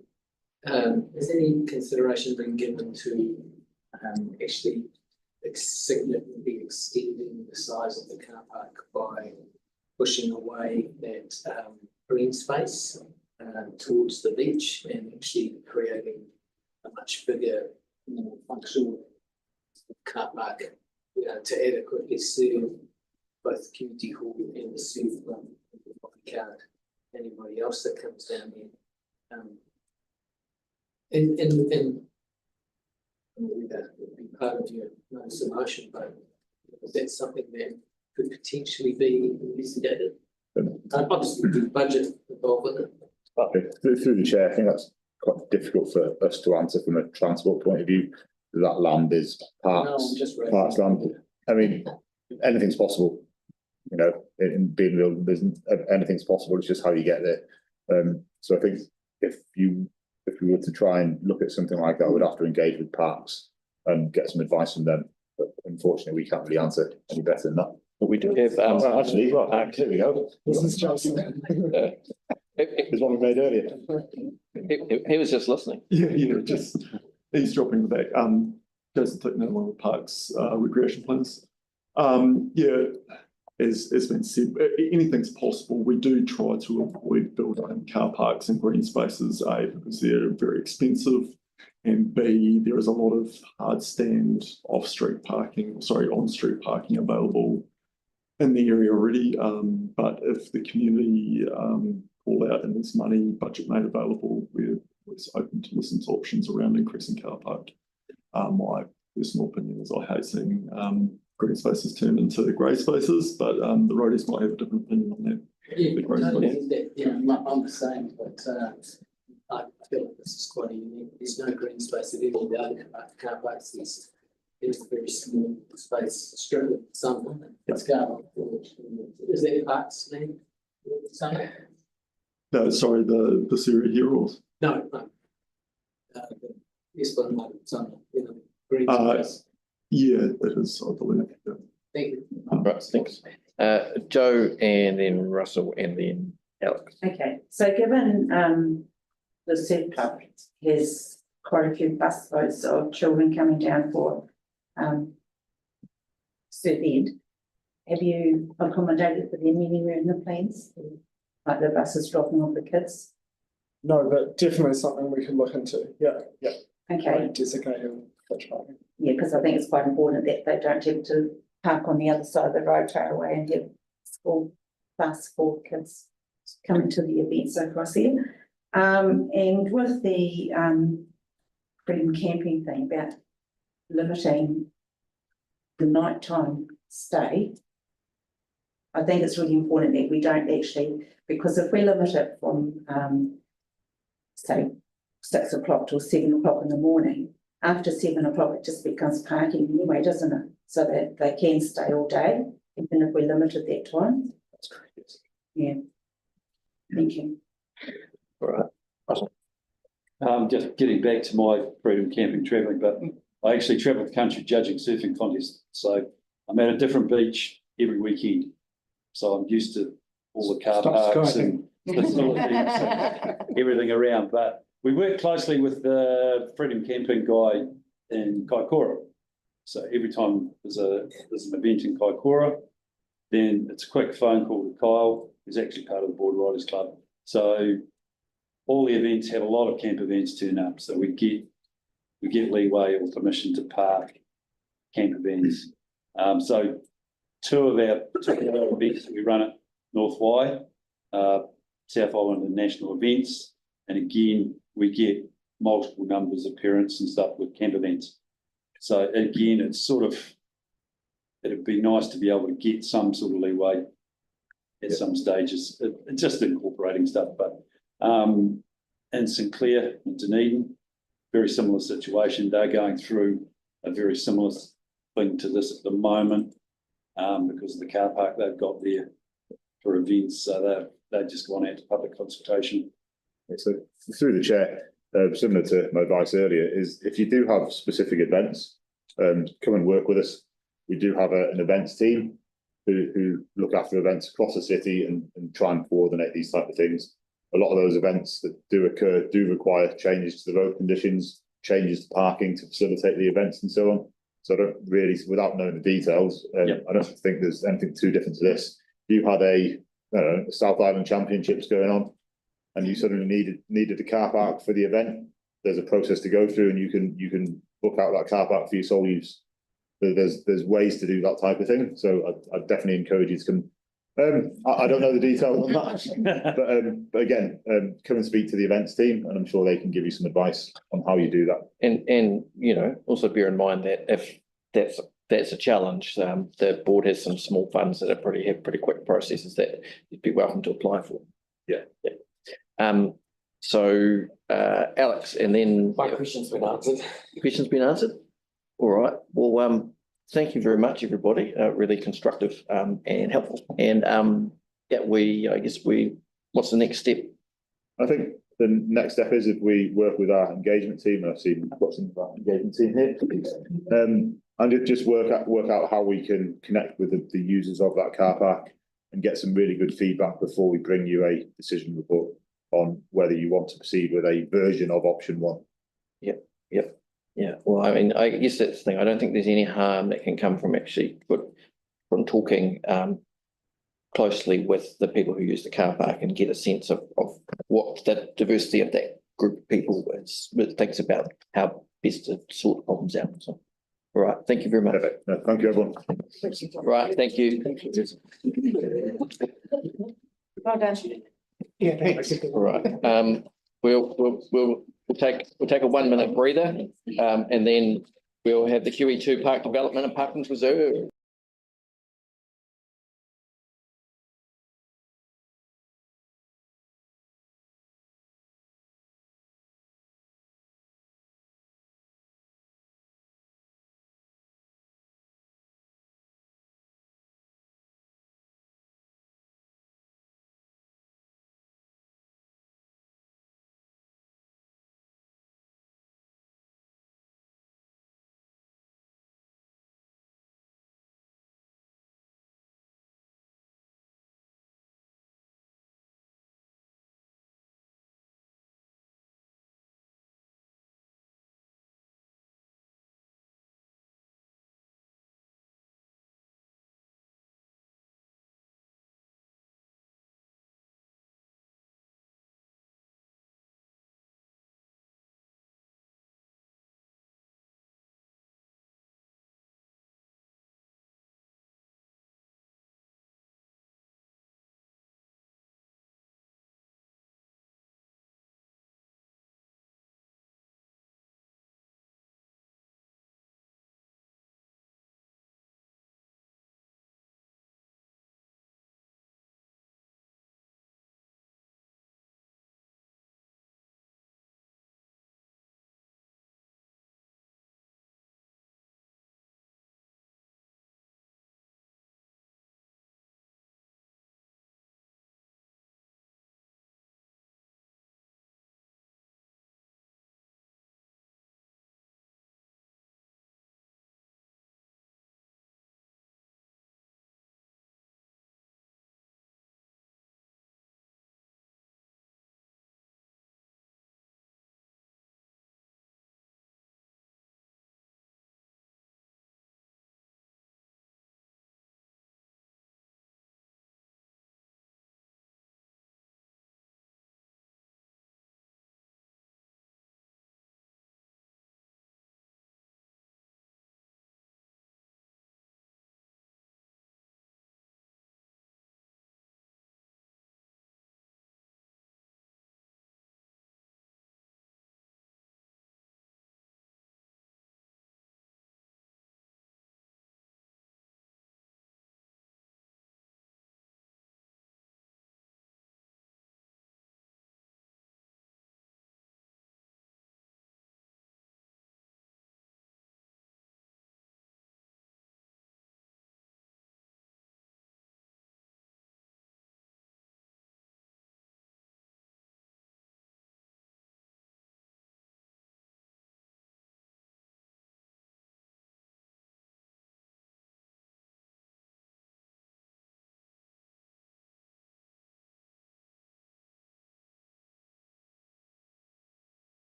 consideration been given to actually significantly extending the size of the car park by pushing away that green space towards the beach and actually creating a much bigger, more functional car park to adequately serve both the community hall and the surf club, card, anybody else that comes down here. That would be part of your notice of motion, but is that something that could potentially be investigated? Obviously, the budget involved with it. Okay. Through the chair, I think that's quite difficult for us to answer from a transport point of view. That land is parks land. I mean, anything's possible. You know, in being real business, anything's possible. It's just how you get there. So I think if we were to try and look at something like that, we'd have to engage with parks and get some advice from them. But unfortunately, we can't really answer any better than that. But we do have well, actually, here we go. This is Johnson. There's one we made earlier. He was just listening. Yeah, just eavesdropping back. Jason Tickner, one of the parks recreation plans. As been said, anything's possible. We do try to avoid building car parks and green spaces, A, because they're very expensive, and B, there is a lot of hard stand on-street parking available in the area already. But if the community call out and there's money budget made available, we're always open to listen to options around increasing car park. My personal opinion is I hate seeing green spaces turned into grey spaces, but the roadies might have a different opinion on that. Yeah, The grey totally, space. yeah, I'm the same, but I feel like this is quite unique. There's no green space at any of the other car parks. There's a very small space strip of sun. It's garden. Is that parks land? Sun? No, sorry, this area here or? No, no. This one, no, sun, green space. Yeah, that is, I believe. Yeah. Thank you. Right, thanks. Joe and then Russell and then Alex. Okay, so given the Surf Club has quite a few bus loads of children coming down for Surf Ed, have you accommodated for them anywhere in the plans? Like the buses dropping off the kids? No, but definitely something we could look into. Yeah, yeah. Okay, Designated pitch parking. yeah, because I think it's quite important that they don't have to park on the other side of the road railway and have school bus for kids coming to the events across here. And with the freedom camping thing about limiting the nighttime stay, I think it's really important that we don't actually, because if we limit it from say 6 o'clock till 7 o'clock in the morning, after 7 o'clock it just becomes parking anyway, doesn't it? So that they can stay all day, even if we limited that time. That's correct. Yeah. Thank you. All right. Russell. Just getting back to my freedom camping travelling, but I actually travel the country judging surfing contests. So I'm at a different beach every weekend. So I'm used to all the car parks and facilities, everything around. But we work closely with the freedom camping guy in Kaikoura. So every time there's an event in Kaikoura, then it's a quick phone call to Kyle, who's actually part of the Board Riders Club. So all the events have a lot of camp events turn up. So we get leeway or permission to park camp events. So two of our events that we run at North Wai, South Island and national events. And again, we get multiple numbers of parents and stuff with camp events. So again, it's sort of, it'd be nice to be able to get some sort of leeway at some stages, just incorporating stuff. But in St Clair and Dunedin, very similar situation. They're going through a very similar thing to this at the moment because of the car park they've got there for events. So they've just gone out to public consultation. So through the chair, similar to my advice earlier, is if you do have specific events, come and work with us. We do have an events team who look after events across the city and try and coordinate these type of things. A lot of those events that do occur do require changes to the road conditions, changes to parking to facilitate the events and so on. So I don't really, without knowing the details, I don't think there's anything too different to this. If you had a South Island Championships going on, and you suddenly needed a car park for the event, there's a process to go through, and you can book out that car park for your sole use. There's ways to do that type of thing. So I definitely encourage you to come. I don't know the details on that, but again, come and speak to the events team, and I'm sure they can give you some advice on how you do that. And also bear in mind that if that's a challenge, the board has some small funds that have pretty quick processes that you'd be welcome to apply for. Yeah. So Alex, and then My question's been answered. Question's been answered. All right. Well, thank you very much, everybody. Really constructive and helpful. And what's the next step? I think the next step is if we work with our engagement team. I've got some of our engagement team here, and just work out how we can connect with the users of that car park and get some really good feedback before we bring you a decision report on whether you want to proceed with a version of option one. Yep. Yeah. Well, I mean, I guess that's the thing. I don't think there's any harm that can come from from talking closely with the people who use the car park and get a sense of what the diversity of that group of people thinks about how best to sort problems out. So, all right. Thank you very much. Perfect. No, thank you, everyone. Right. Thank you. Well done. Yeah, thanks. All right. We'll take a 1 minute breather, and then We'll have the QE2 Park Development and Parklands Reserve.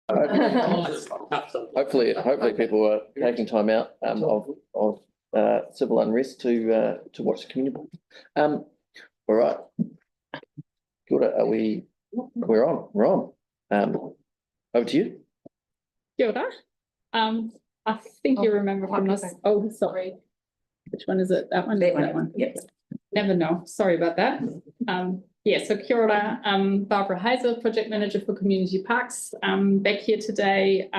Hopefully people are taking time out of civil unrest to watch the community. All right. Kia ora, we're on. Over to you. Kia ora. I think you remember from this. Oh, sorry. Which one is it? That one? That one. Yep. Never know. Sorry about that. Yeah, so kia ora, Barbara Heiser, Project Manager for Community Parks, back here today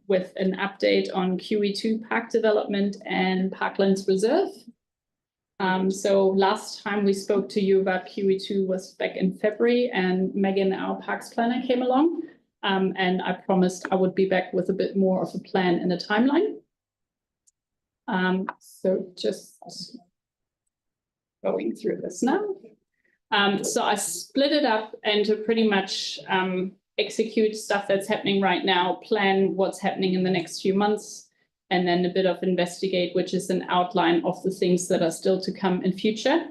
with an update on QE2 Park Development and Parklands Reserve. So last time we spoke to you about QE2 was back in February, and Megan, our Parks Planner, came along. and I promised I would be back with a bit more of a plan and a timeline. So just going through this now. So I split it up into pretty much execute stuff that's happening right now, plan what's happening in the next few months, and then a bit of investigate, which is an outline of the things that are still to come in future.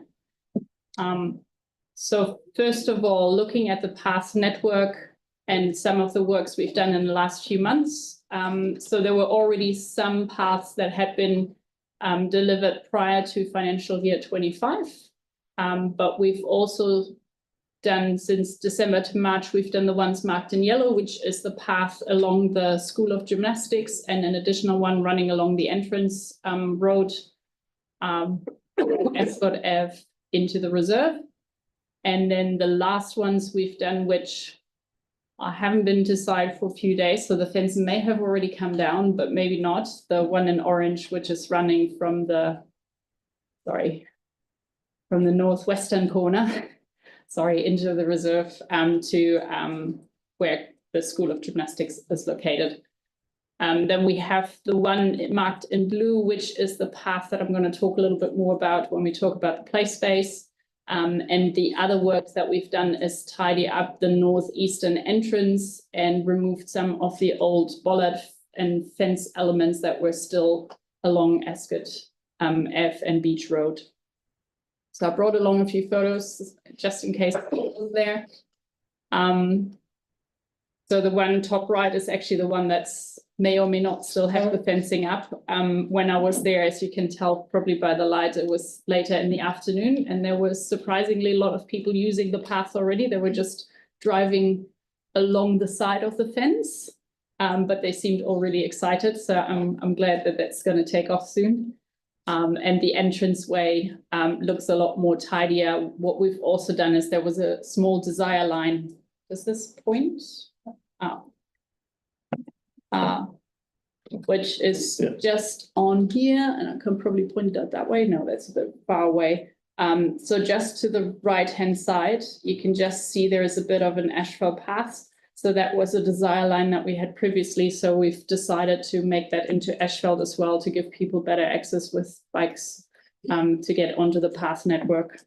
So first of all, looking at the path network and some of the works we've done in the last few months. So there were already some paths that had been delivered prior to financial year 25. But we've also done since December to March, we've done the ones marked in yellow, which is the path along the School of Gymnastics, and an additional one running along the entrance road, Ascot Ave into the reserve. And then the last ones we've done, which I haven't been to site for a few days, so the fence may have already come down, but maybe not. The one in orange, which is running from the, from the northwestern corner, into the reserve to where the School of Gymnastics is located. Then we have the one marked in blue, which is the path that I'm going to talk a little bit more about when we talk about the play space. And the other work that we've done is tidy up the northeastern entrance and removed some of the old bollard and fence elements that were still along Ascot Ave and Beach Road. So I brought along a few photos just in case it was there. So the one top right is actually the one that's may or may not still have the fencing up. When I was there, as you can tell probably by the light, it was later in the afternoon, and there was surprisingly a lot of people using the path already. They were just driving along the side of the fence, but they seemed all really excited. So I'm glad that that's going to take off soon. And the entranceway looks a lot more tidier. What we've also done is there was a small desire line. Does this point? Which is just on here, and I can probably point it out that way. No, that's a bit far away. So just to the right-hand side, you can just see there is a bit of an asphalt path. So that was a desire line that we had previously. So we've decided to make that into asphalt as well to give people better access with bikes to get onto the path network.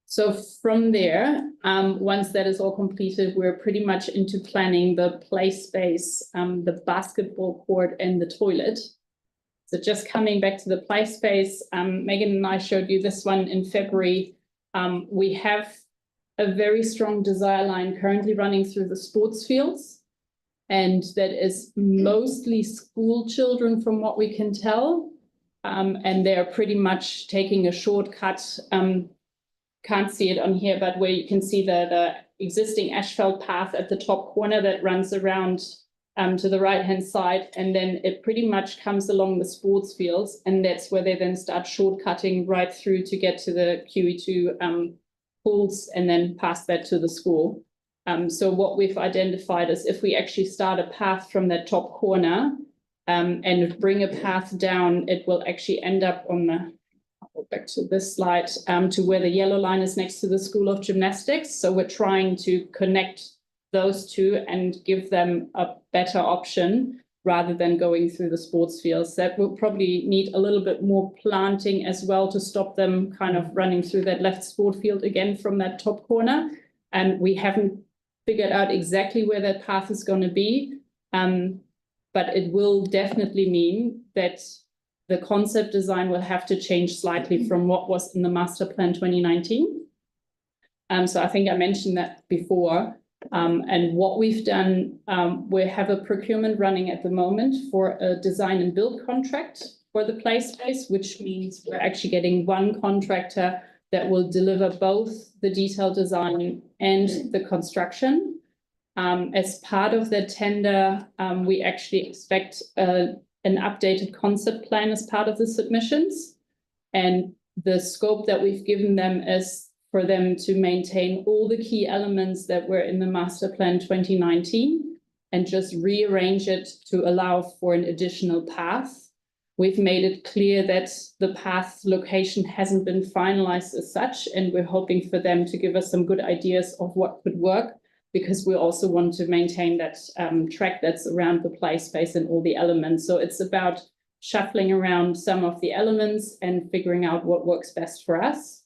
So from there, once that is all completed, we're pretty much into planning the play space, the basketball court and the toilet. So just coming back to the play space, Megan and I showed you this one in February. We have a very strong desire line currently running through the sports fields. And that is mostly school children from what we can tell. And they're pretty much taking a shortcut. Can't see it on here, but where you can see the existing asphalt path at the top corner that runs around to the right-hand side. And then it pretty much comes along the sports fields. And that's where they then start shortcutting right through to get to the QE2 pools and then pass that to the school. So what we've identified is if we actually start a path from that top corner and bring a path down, it will actually end up on the, I'll go back to this slide, to where the yellow line is next to the School of Gymnastics. So we're trying to connect those two and give them a better option rather than going through the sports fields. That will probably need a little bit more planting as well to stop them kind of running through that left sport field again from that top corner. And we haven't figured out exactly where that path is going to be, but it will definitely mean that the concept design will have to change slightly from what was in the Master Plan 2019. So I think I mentioned that before. And what we've done, we have a procurement running at the moment for a design and build contract for the play space, which means we're actually getting one contractor that will deliver both the detailed design and the construction. As part of the tender, we actually expect an updated concept plan as part of the submissions. And the scope that we've given them is for them to maintain all the key elements that were in the Master Plan 2019 and just rearrange it to allow for an additional path. We've made it clear that the path location hasn't been finalized as such, and we're hoping for them to give us some good ideas of what could work. because we also want to maintain that track that's around the play space and all the elements. So it's about shuffling around some of the elements and figuring out what works best for us.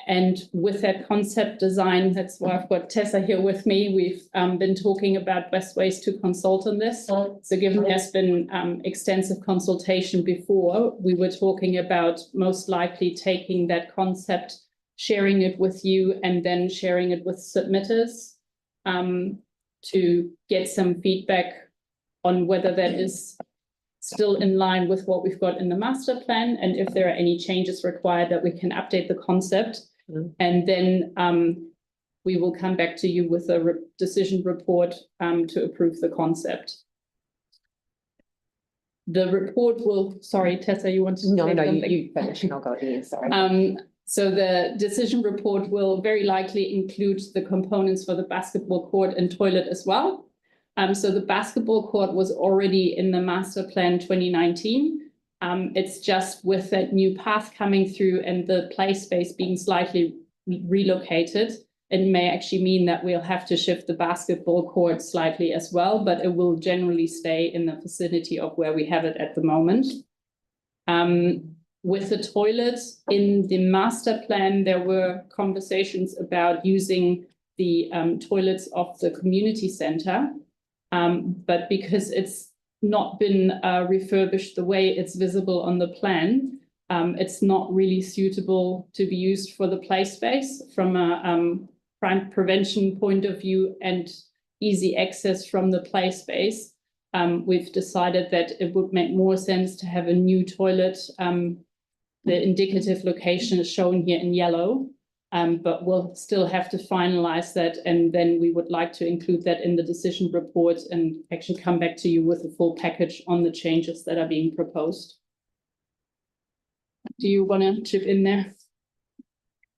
And with that concept design, that's why I've got Tessa here with me. We've been talking about best ways to consult on this. So given there's been extensive consultation before, we were talking about most likely taking that concept, sharing it with you, and then sharing it with submitters to get some feedback on whether that is still in line with what we've got in the master plan, and if there are any changes required that we can update the concept. And then we will come back to you with a decision report to approve the concept. The report will, sorry, Tessa, you want to No, say no, something? you finish and I'll go in, sorry. So the decision report will very likely include the components for the basketball court and toilet as well. So the basketball court was already in the master plan 2019. It's just with that new path coming through and the play space being slightly relocated, it may actually mean that we'll have to shift the basketball court slightly as well, but it will generally stay in the vicinity of where we have it at the moment. With the toilet in the master plan, there were conversations about using the toilets of the community center. But because it's not been refurbished the way it's visible on the plan, it's not really suitable to be used for the play space from a crime prevention point of view and easy access from the play space. We've decided that it would make more sense to have a new toilet. The indicative location is shown here in yellow. But we'll still have to finalize that, and then we would like to include that in the decision report and actually come back to you with a full package on the changes that are being proposed. Do you want to chip in there?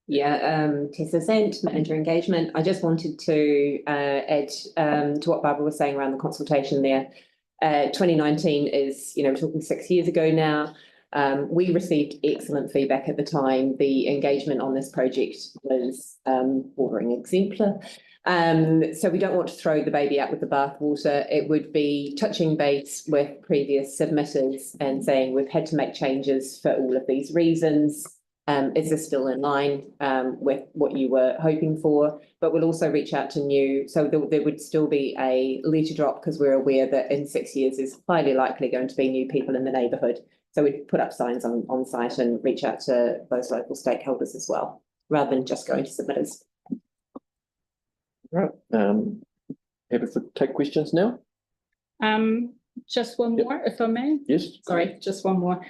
Yeah, Tessa Sent, Manager Engagement. I just wanted to add to what Barbara was saying around the consultation there. 2019 is, we're talking 6 years ago now. We received excellent feedback at the time. The engagement on this project was bordering exemplar. So we don't want to throw the baby out with the bathwater. It would be touching base with previous submitters and saying we've had to make changes for all of these reasons. Is this still in line with what you were hoping for? But we'll also reach out to new, so there would still be a letter drop because we're aware that in 6 years is highly likely going to be new people in the neighbourhood. So we'd put up signs on site and reach out to those local stakeholders as well, rather than just going to submitters. Right. Happy to take questions now? Just one more, if I may. Yes. Sorry, just one more.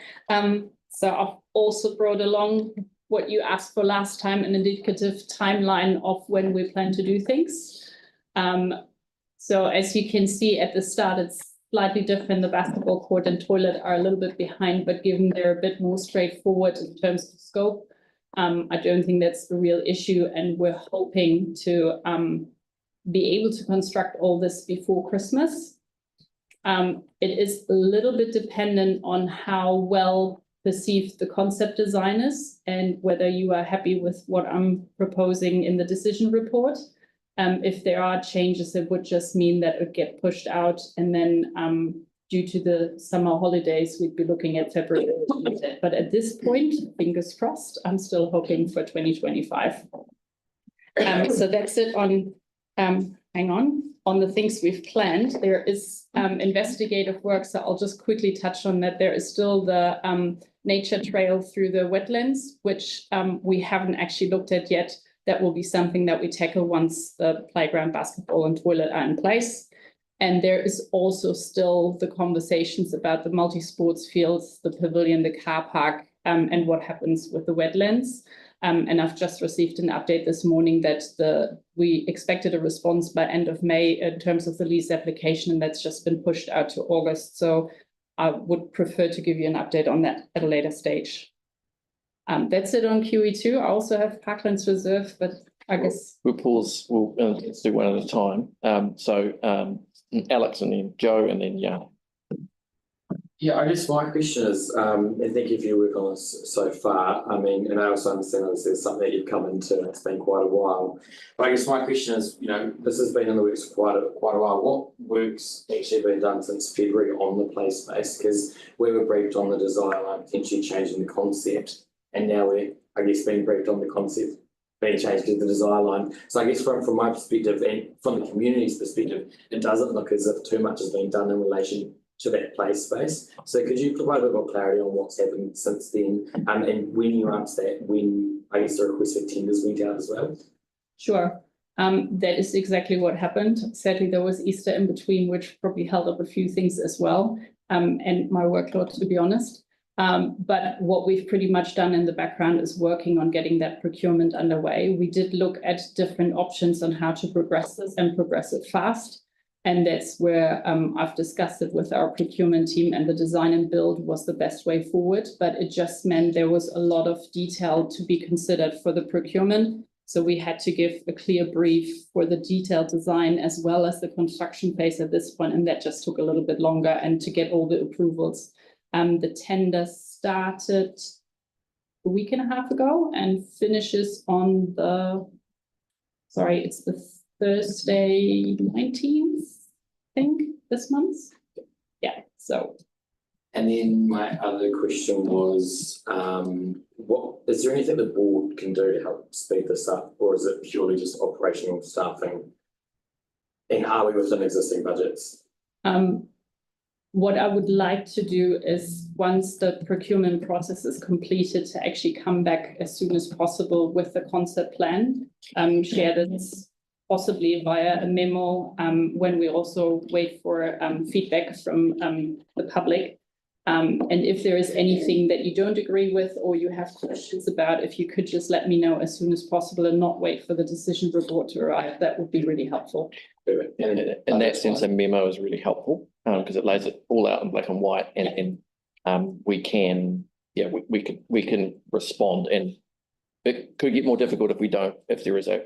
So I've also brought along what you asked for last time, an indicative timeline of when we plan to do things. So as you can see at the start, it's slightly different. The basketball court and toilet are a little bit behind, but given they're a bit more straightforward in terms of scope, I don't think that's a real issue. And we're hoping to be able to construct all this before Christmas. It is a little bit dependent on how well perceived the concept design is and whether you are happy with what I'm proposing in the decision report. If there are changes, it would just mean that it would get pushed out, and then due to the summer holidays, we'd be looking at February. But at this point, fingers crossed, I'm still hoping for 2025. So that's it on, on the things we've planned. There is investigative work, so I'll just quickly touch on that. There is still the nature trail through the wetlands, which we haven't actually looked at yet. That will be something that we tackle once the playground, basketball and toilet are in place. And there is also still the conversations about the multi-sports fields, the pavilion, the car park, and what happens with the wetlands. And I've just received an update this morning that we expected a response by end of May in terms of the lease application, and that's just been pushed out to August. So I would prefer to give you an update on that at a later stage. That's it on QE2. I also have Parklands Reserve, but I guess we'll pause. Let's do one at a time. So Alex and then Joe and then Jan. Yeah, I guess my question is, and thank you for your work on this so far. I mean, and I also understand this is something that you've come into, it's been quite a while. But I guess my question is, you know, this has been in the works for quite a while. What work's actually been done since February on the play space? Because we were briefed on the design line, potentially changing the concept, and now we're, I guess, being briefed on the concept being changed to the design line. So I guess from my perspective and from the community's perspective, it doesn't look as if too much has been done in relation to that play space. So could you provide a bit more clarity on what's happened since then, and when you answer that, when I guess the request for tenders went out as well? Sure. That is exactly what happened. Sadly, there was Easter in between, which probably held up a few things as well, and my workload, to be honest. But what we've pretty much done in the background is working on getting that procurement underway. We did look at different options on how to progress this and progress it fast. And that's where I've discussed it with our procurement team, and the design and build was the best way forward. But it just meant there was a lot of detail to be considered for the procurement. So we had to give a clear brief for the detailed design as well as the construction phase at this point. And that just took a little bit longer, and to get all the approvals. The tender started a week and a half ago and finishes on it's the Thursday 19th, I think, this month. Yeah, so. And then my other question was, what is there anything the board can do to help speed this up, or is it purely just operational staffing? And are we within existing budgets? What I would like to do is, once the procurement process is completed, to actually come back as soon as possible with the concept plan, share this possibly via a memo, when we also wait for feedback from the public. And if there is anything that you don't agree with or you have questions about, if you could just let me know as soon as possible and not wait for the decision report to arrive, that would be really helpful. And in that sense, a memo is really helpful, because it lays it all out in black and white, and we can respond. And it could get more difficult if there is a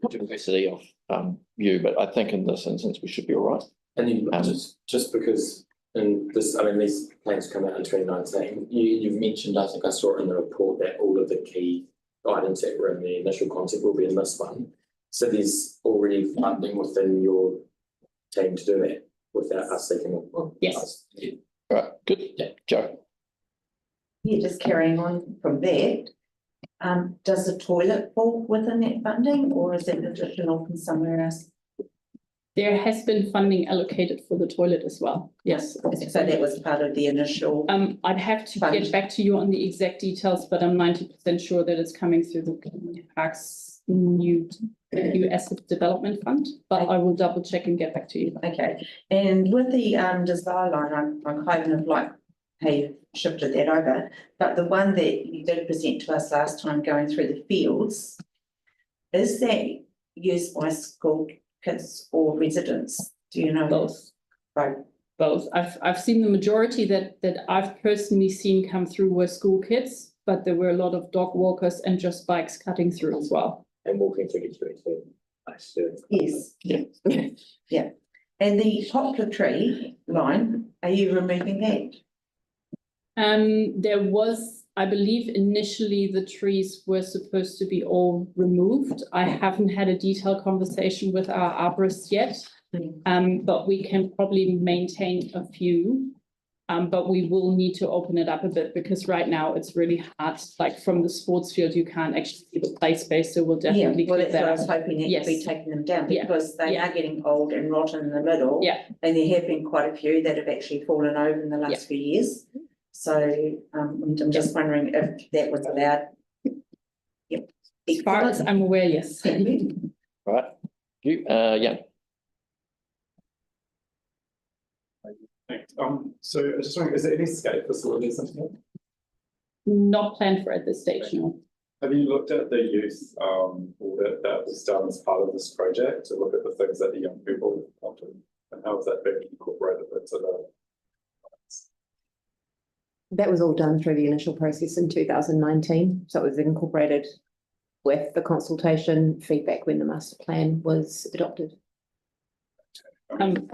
diversity of view, but I think in this instance we should be all right. And then just because these plans come out in 2019, you've mentioned, I think I saw it in the report, that all of the key items that were in the initial concept will be in this one. So there's already funding within your team to do that without us seeking. Yes. Yeah. All right, good. Yeah, Joe. Yeah, just carrying on from that. Does the toilet fall within that funding, or is it additional from somewhere else? There has been funding allocated for the toilet as well. Yes. So that was part of the initial. I'd have to get back to you on the exact details, but I'm 90% sure that it's coming through the Community Parks new asset development fund, but I will double check and get back to you. Okay, and with the design line, I kind of like how you shifted that over, but the one that you did present to us last time going through the fields, is that used by school kids or residents? Do you know? Both. Right. Both. I've seen the majority that I've personally seen come through were school kids, but there were a lot of dog walkers and just bikes cutting through as well. And walking through too. Yes. Yeah. Yeah. And the poplar tree line, are you removing that? There was, I believe, initially the trees were supposed to be all removed. I haven't had a detailed conversation with our arborist yet, but we can probably maintain a few. But we will need to open it up a bit, because right now it's really hard. Like from the sports field, you can't actually see the play space. So we'll definitely well, keep that's that. what I was hoping that you'd be taking them down, because they are getting old and rotten in the middle. Yeah. And there have been quite a few that have actually fallen over in the last few years. So I'm just wondering if that was allowed. Yep. As far as I'm aware, yes. Right. You, yeah. Thanks. So I was just wondering, is there any skate facilities in here? Not planned for at this stage, no. Have you looked at the youth audit that was done as part of this project to look at the things that the young people wanted, and how has that been incorporated into the? That was all done through the initial process in 2019. So it was incorporated with the consultation feedback when the master plan was adopted. I'm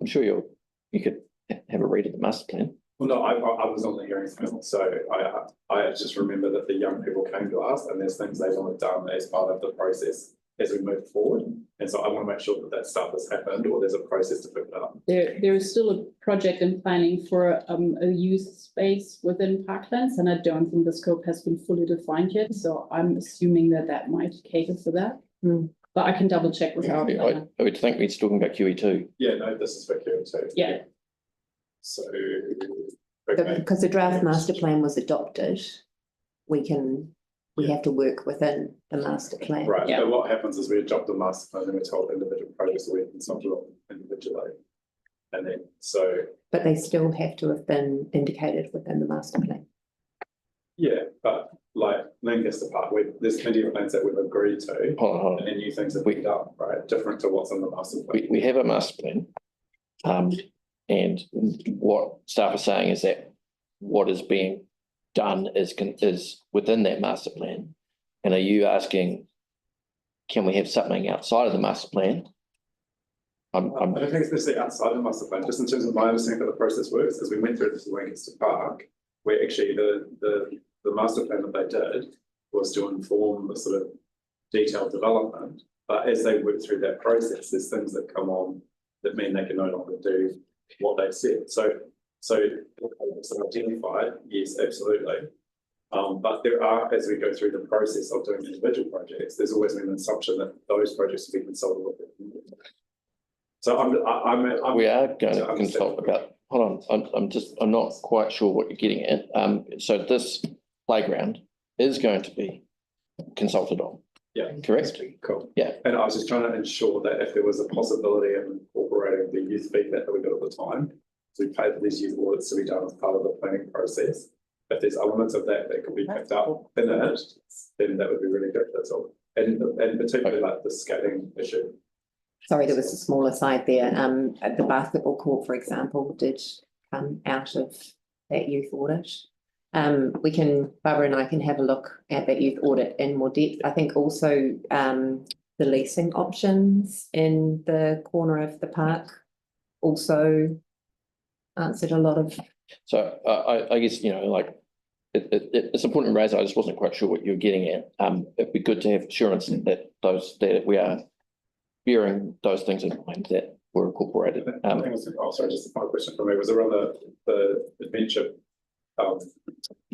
sure you could have a read of the master plan. Well, no, I was on the hearing panel, so I just remember that the young people came to us and there's things they wanted done as part of the process as we move forward. And so I want to make sure that that stuff has happened or there's a process to pick it up. There is still a project in planning for a youth space within Parklands, and I don't think the scope has been fully defined yet. So I'm assuming that might cater for that. But I can double check with our planner. I would think we're talking about QE2. Yeah, no, this is for QE2. Yeah. So, okay. Because the draft master plan was adopted, we have to work within the master plan. Right, so what happens is we adopt the master plan and we're told individual projects we consult on individually. And then, so. But they still have to have been indicated within the master plan. Yeah, but like Lancaster Park, there's plenty of plans that we've agreed to. Hold on. And then new things have been done, right? Different to what's in the master plan. We have a master plan. And what staff are saying is that what is being done is within that master plan. And are you asking, can we have something outside of the master plan? I don't think it's necessarily outside the master plan, just in terms of my understanding of how the process works, as we went through this Lancaster Park, where actually the master plan that they did was to inform the sort of detailed development. But as they work through that process, there's things that come on that mean they can no longer do what they've said. So identified, yes, absolutely. But there are, as we go through the process of doing individual projects, there's always been an assumption that those projects will be consulted with. So we are going to consult about, hold on, I'm not quite sure what you're getting at. So this playground is going to be consulted on. Yeah. Correct? Cool. Yeah. And I was just trying to ensure that if there was a possibility of incorporating the youth feedback that we got at the time, so we paid for these youth audits to be done as part of the planning process. If there's elements of that could be picked up in it, then that would be really good. That's all. And particularly like the scaling issue. Sorry, there was a smaller side there. At the basketball court, for example, did come out of that youth audit. Barbara and I can have a look at that youth audit in more depth. I think also the leasing options in the corner of the park also answered a lot of. So I guess, like it's important to raise. I just wasn't quite sure what you're getting at. It'd be good to have assurance that we are bearing those things in mind that were incorporated. Sorry, just a final question from me was around the adventure. So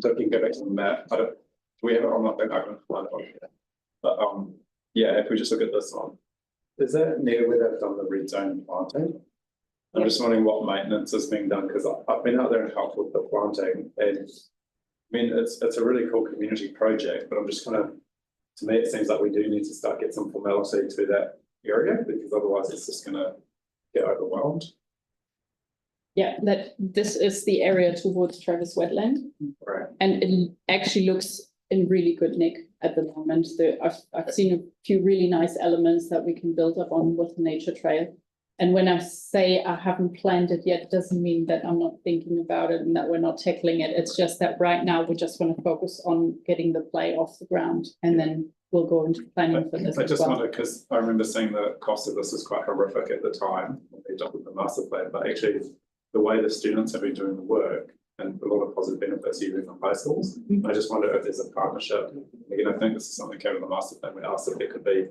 if you can go back to the map, do we have it on? I think I can find it on here. But yeah, if we just look at this one, is that near where they've done the red zone planting? I'm just wondering what maintenance is being done, because I've been out there and helped with the planting, and I mean it's a really cool community project, but I'm just kind of, to me it seems like we do need to start get some formality to that area, because otherwise it's just going to get overwhelmed. Yeah, this is the area towards Travis Wetland. Right. And it actually looks in really good nick at the moment. I've seen a few really nice elements that we can build up on with the nature trail. And when I say I haven't planned it yet, it doesn't mean that I'm not thinking about it and that we're not tackling it. It's just that right now we just want to focus on getting the play off the ground, and then we'll go into planning for this. I just wonder, because I remember seeing the cost of this was quite horrific at the time when they adopted the master plan, but actually the way the students have been doing the work and a lot of positive benefits even from high schools. I just wonder if there's a partnership. Again, I think this is something that came in the master plan. We asked if there could be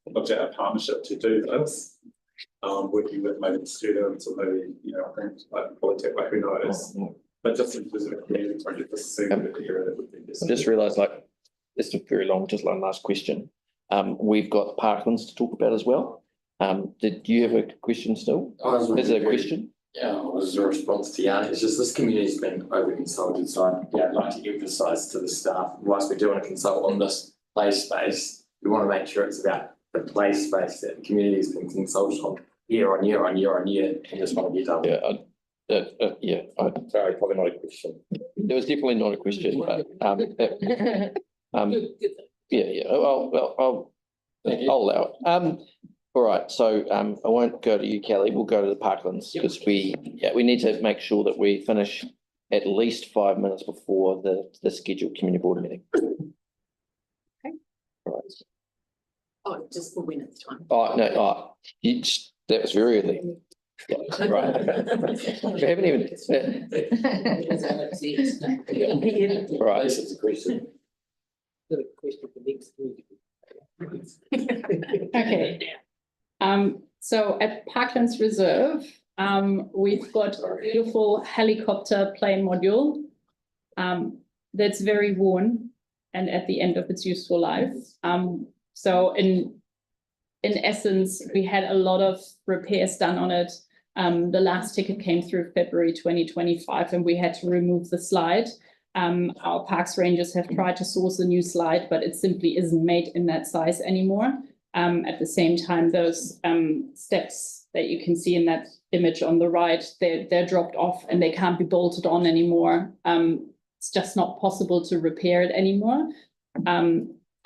looked at a partnership to do this, working with maybe the students or maybe, I think like Polytech, like who knows. But just in terms of a community project, this seems like the area that would be I just realised, like, it's very long, just one last question. We've got Parklands to talk about as well. Did you have a question still? Is there a question? Yeah, as a response to it's just this community's been over consulted, so I'd like to emphasise to the staff, whilst we do want to consult on this play space, we want to make sure it's about the play space that the community has been consulted on year on year on year on year, and just want to get done. Sorry, probably not a question. There was definitely not a question, but I'll allow it. All right, so I won't go to you, Kelly. We'll go to the Parklands, because we need to make sure that we finish at least 5 minutes before the scheduled community board meeting. Okay. All right. Oh, just for when it's time. Oh no! That was very early. Right. We haven't even. Right. This is a question. Got a question for next week. Okay. So at Parklands Reserve, we've got a beautiful helicopter plane module. That's very worn and at the end of its useful life. So in essence, we had a lot of repairs done on it. The last ticket came through February 2025 and we had to remove the slide. Our parks rangers have tried to source a new slide, but it simply isn't made in that size anymore. At the same time, those steps that you can see in that image on the right, they're dropped off and they can't be bolted on anymore. It's just not possible to repair it anymore.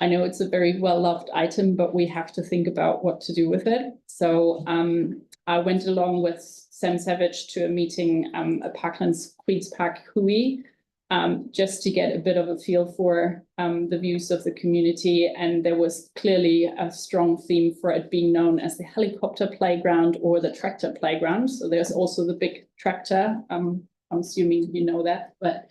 I know it's a very well-loved item, but we have to think about what to do with it. So I went along with Sam Savage to a meeting at Parklands Queen's Park Hui, just to get a bit of a feel for the views of the community. And there was clearly a strong theme for it being known as the helicopter playground or the tractor playground. So there's also the big tractor. I'm assuming you know that, but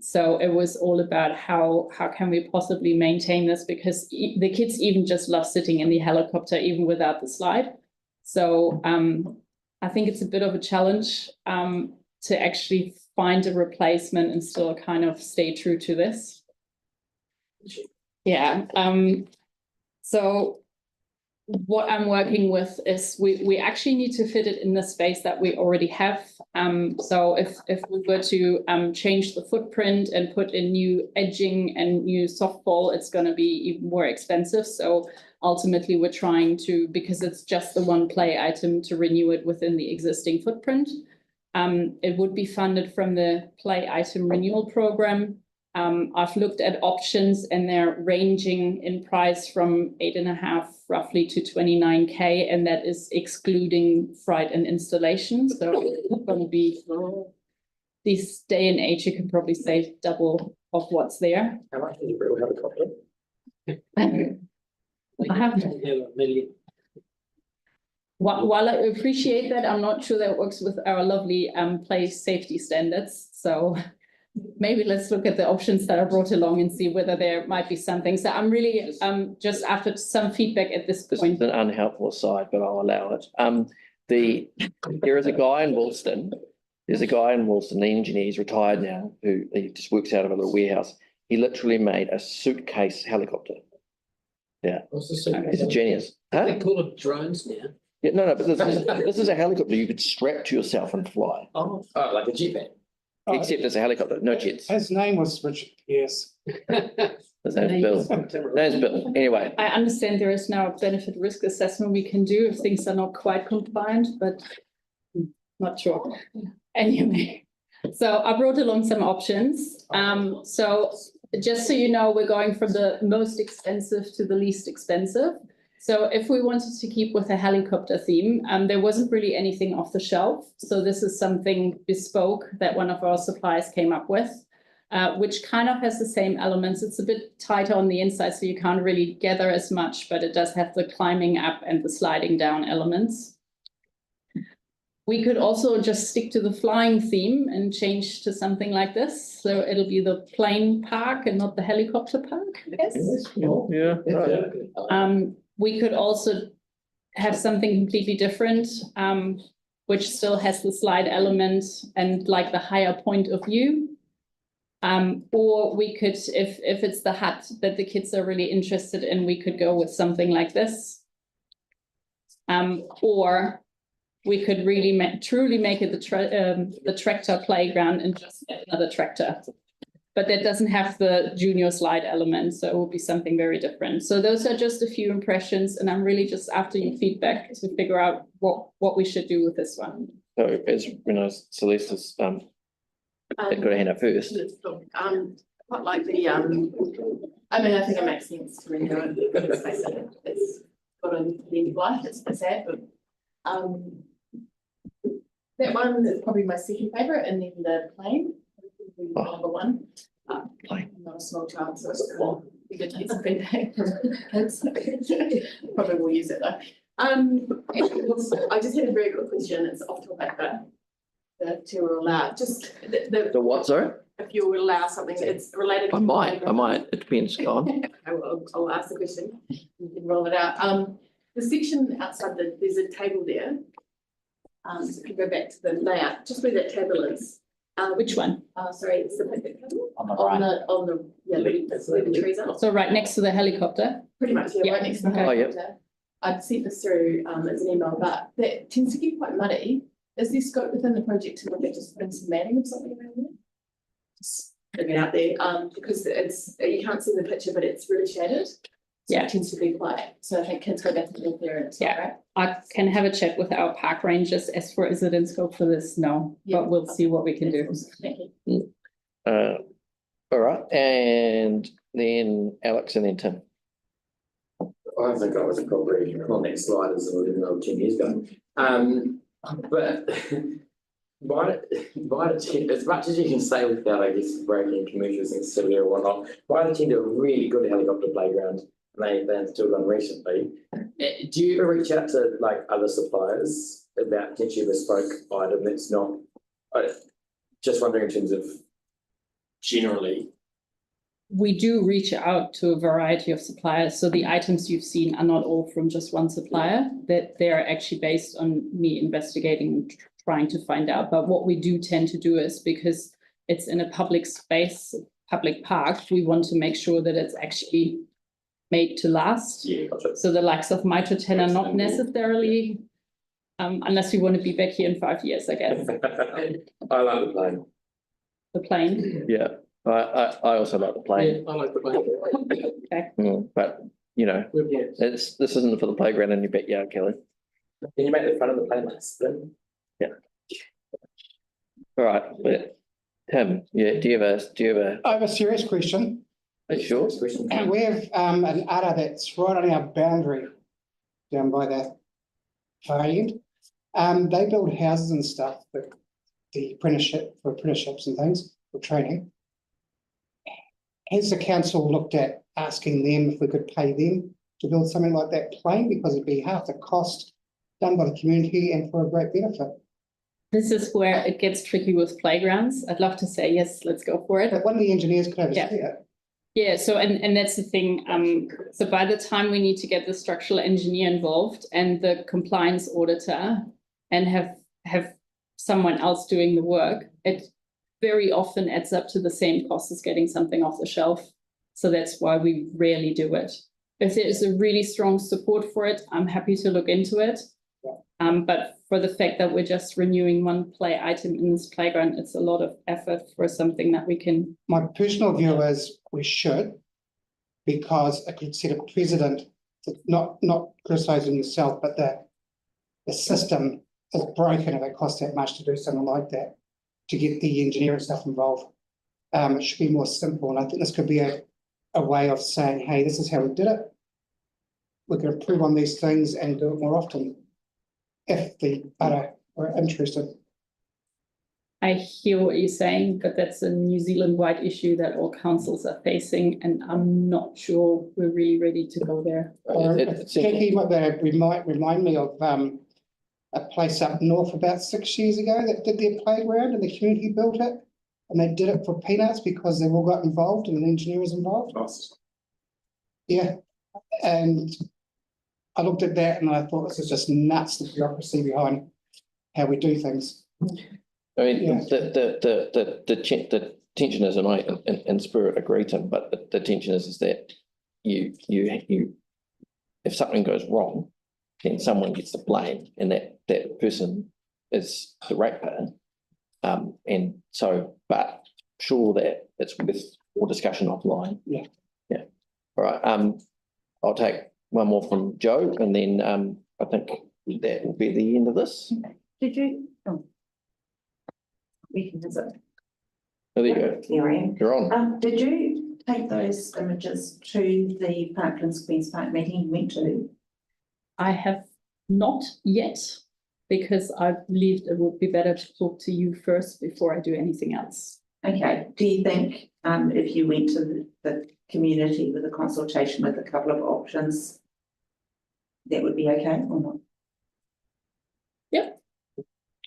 so it was all about how can we possibly maintain this, because the kids even just love sitting in the helicopter even without the slide. So I think it's a bit of a challenge to actually find a replacement and still kind of stay true to this. Yeah. So what I'm working with is we actually need to fit it in the space that we already have. So if we were to change the footprint and put in new edging and new softball, it's going to be even more expensive. So ultimately we're trying to, because it's just the one play item, to renew it within the existing footprint. It would be funded from the play item renewal program. I've looked at options and they're ranging in price from 8.5 roughly to 29K, and that is excluding freight and installation. So it's going to be, this day and age, you can probably say double of what's there. How much is a real helicopter? I have a million. While I appreciate that, I'm not sure that works with our lovely play safety standards. So maybe let's look at the options that I brought along and see whether there might be something. So I'm really just after some feedback at this point. This is an unhelpful aside, but I'll allow it. There is a guy in Woolston. There's a guy in Woolston, the engineer, he's retired now, who he just works out of a little warehouse. He literally made a suitcase helicopter. Yeah, he's a genius. Huh? They call it drones now. Yeah, no, but this is a helicopter you could strap to yourself and fly. Oh, like a jetpack. Except it's a helicopter, no jets. His name was Richard, yes. His name's Bill. Name's Bill. Anyway. I understand there is now a benefit risk assessment we can do if things are not quite compliant, but not sure. Anyway, so I brought along some options. So just so you know, we're going from the most expensive to the least expensive. So if we wanted to keep with a helicopter theme, there wasn't really anything off the shelf. So this is something bespoke that one of our suppliers came up with, which kind of has the same elements. It's a bit tighter on the inside, so you can't really gather as much, but it does have the climbing up and the sliding down elements. We could also just stick to the flying theme and change to something like this. So it'll be the plane park and not the helicopter park, I guess. Yeah. We could also have something completely different, which still has the slide element and like the higher point of view. Or we could, if it's the hut that the kids are really interested in, we could go with something like this. Or we could really truly make it the tractor playground and just get another tractor. But that doesn't have the junior slide element, so it will be something very different. So those are just a few impressions, and I'm really just after your feedback to figure out what we should do with this one. So as Celeste has got a hand up first. Quite like the I mean, I think it makes sense to renew it. It's got a end of life. It's sad, but that one is probably my second favourite, and then the plane. Number one. I'm not a small child, so it's be good to get some feedback from kids. Probably will use it though. I just had a very quick question. It's off topic, but the two will allow, just The what, sorry? if you would allow something that's related. I might, it depends, go on. Okay, I'll ask the question. You can roll it out. The section outside there's a table there. So if you go back to the layout, just where that table is. Which one? Sorry, it's the picnic table. On the right. On the, that's where the trees are. So right next to the helicopter? Pretty much, yeah, right next to the Okay. helicopter. I'd sent this through as an email, but that tends to get quite muddy. Is there scope within the project to look at just putting some matting or something around there? Just putting it out there, because it's, you can't see the picture, but it's really shaded. So Yeah. it tends to be quiet. So I think kids go back and live there and it's not right. I can have a chat with our park rangers. As for is it in scope for this? No, Yeah. but we'll see what we can do. Thank you. All right, and then Alex and then Tim. I think I was probably on that slide as 11 or 10 years ago. But as much as you can say without, I guess, breaking commercial sensitivity or whatnot, Waitai do a really good helicopter playground, and they've still done recently. Do you ever reach out to like other suppliers about potentially a bespoke item that's not, just wondering in terms of generally? We do reach out to a variety of suppliers. So the items you've seen are not all from just one supplier, that they're actually based on me investigating, trying to find out. But what we do tend to do is, because it's in a public space, public park, we want to make sure that it's actually made to last. Yeah, gotcha. So the likes of Mito 10 are not necessarily, unless we want to be back here in 5 years, I guess. I like the plane. The plane. Yeah, I also like the plane. I like the plane. Okay. But, you know, this isn't for the playground in your backyard, Kelly. Can you make the front of the plane like spin? Yeah. All right, but Tim, yeah, do you have a? I have a serious question. Sure. And we have an udder that's right on our boundary down by the far end. They build houses and stuff for the apprenticeships and things for training. Has the council looked at asking them if we could pay them to build something like that plane, because it'd be half the cost, done by the community and for a great benefit? This is where it gets tricky with playgrounds. I'd love to say, yes, let's go for it. But one of the engineers could oversee it. Yeah, so and that's the thing. So by the time we need to get the structural engineer involved and the compliance auditor and have someone else doing the work, it very often adds up to the same cost as getting something off the shelf. So that's why we rarely do it. If there is a really strong support for it, I'm happy to look into it. But for the fact that we're just renewing one play item in this playground, it's a lot of effort for something that we can. My personal view is we should, because it could set a precedent, not criticising yourself, but the system is broken if it costs that much to do something like that, to get the engineering stuff involved. It should be more simple, and I think this could be a way of saying, hey, this is how we did it. We can improve on these things and do it more often, if the other are interested. I hear what you're saying, but that's a New Zealand-wide issue that all councils are facing, and I'm not sure we're really ready to go there. Jackie might remind me of a place up north about 6 years ago that did their playground, and the community built it, and they did it for peanuts because they all got involved and an engineer was involved. Yeah, and I looked at that and I thought, this is just nuts, the bureaucracy behind how we do things. I mean, the tension is, and I in spirit agree, Tim, but the tension is that you if something goes wrong, then someone gets the blame, and that person is the ratepayer. And so, but sure that it's with more discussion offline. Yeah. Yeah. All right. I'll take one more from Joe, and then I think that will be the end of this. Did you? Oh. We can visit. Oh, there you go. Here I am. You're on. Did you take those images to the Parklands Queen's Park meeting you went to? I have not yet, because I believed it would be better to talk to you first before I do anything else. Okay. Do you think if you went to the community with a consultation with a couple of options, that would be okay or not?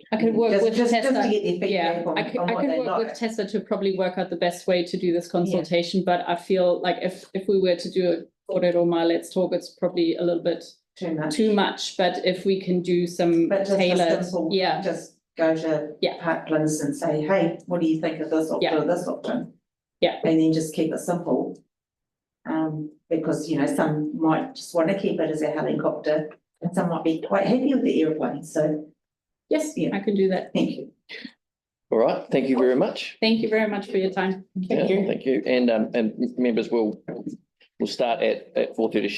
I could work with Just to Tessa. get their feedback Yeah, on I could what they work with like. Tessa to probably work out the best way to do this consultation, but I feel like if we were to do a audit or my let's talk, it's probably a little bit Too much. but if we can do some But just a tailored, simple, yeah, just go to Parklands and say, hey, what do you think of this option or this option? Yeah. And then just keep it simple. Because, you know, some might just want to keep it as a helicopter and some might be quite happy with the airplane, so. Yes, I can do that. Thank you. All right, thank you very much. Thank you very much for your time. Thank you. And members will start at 4:30 sharp.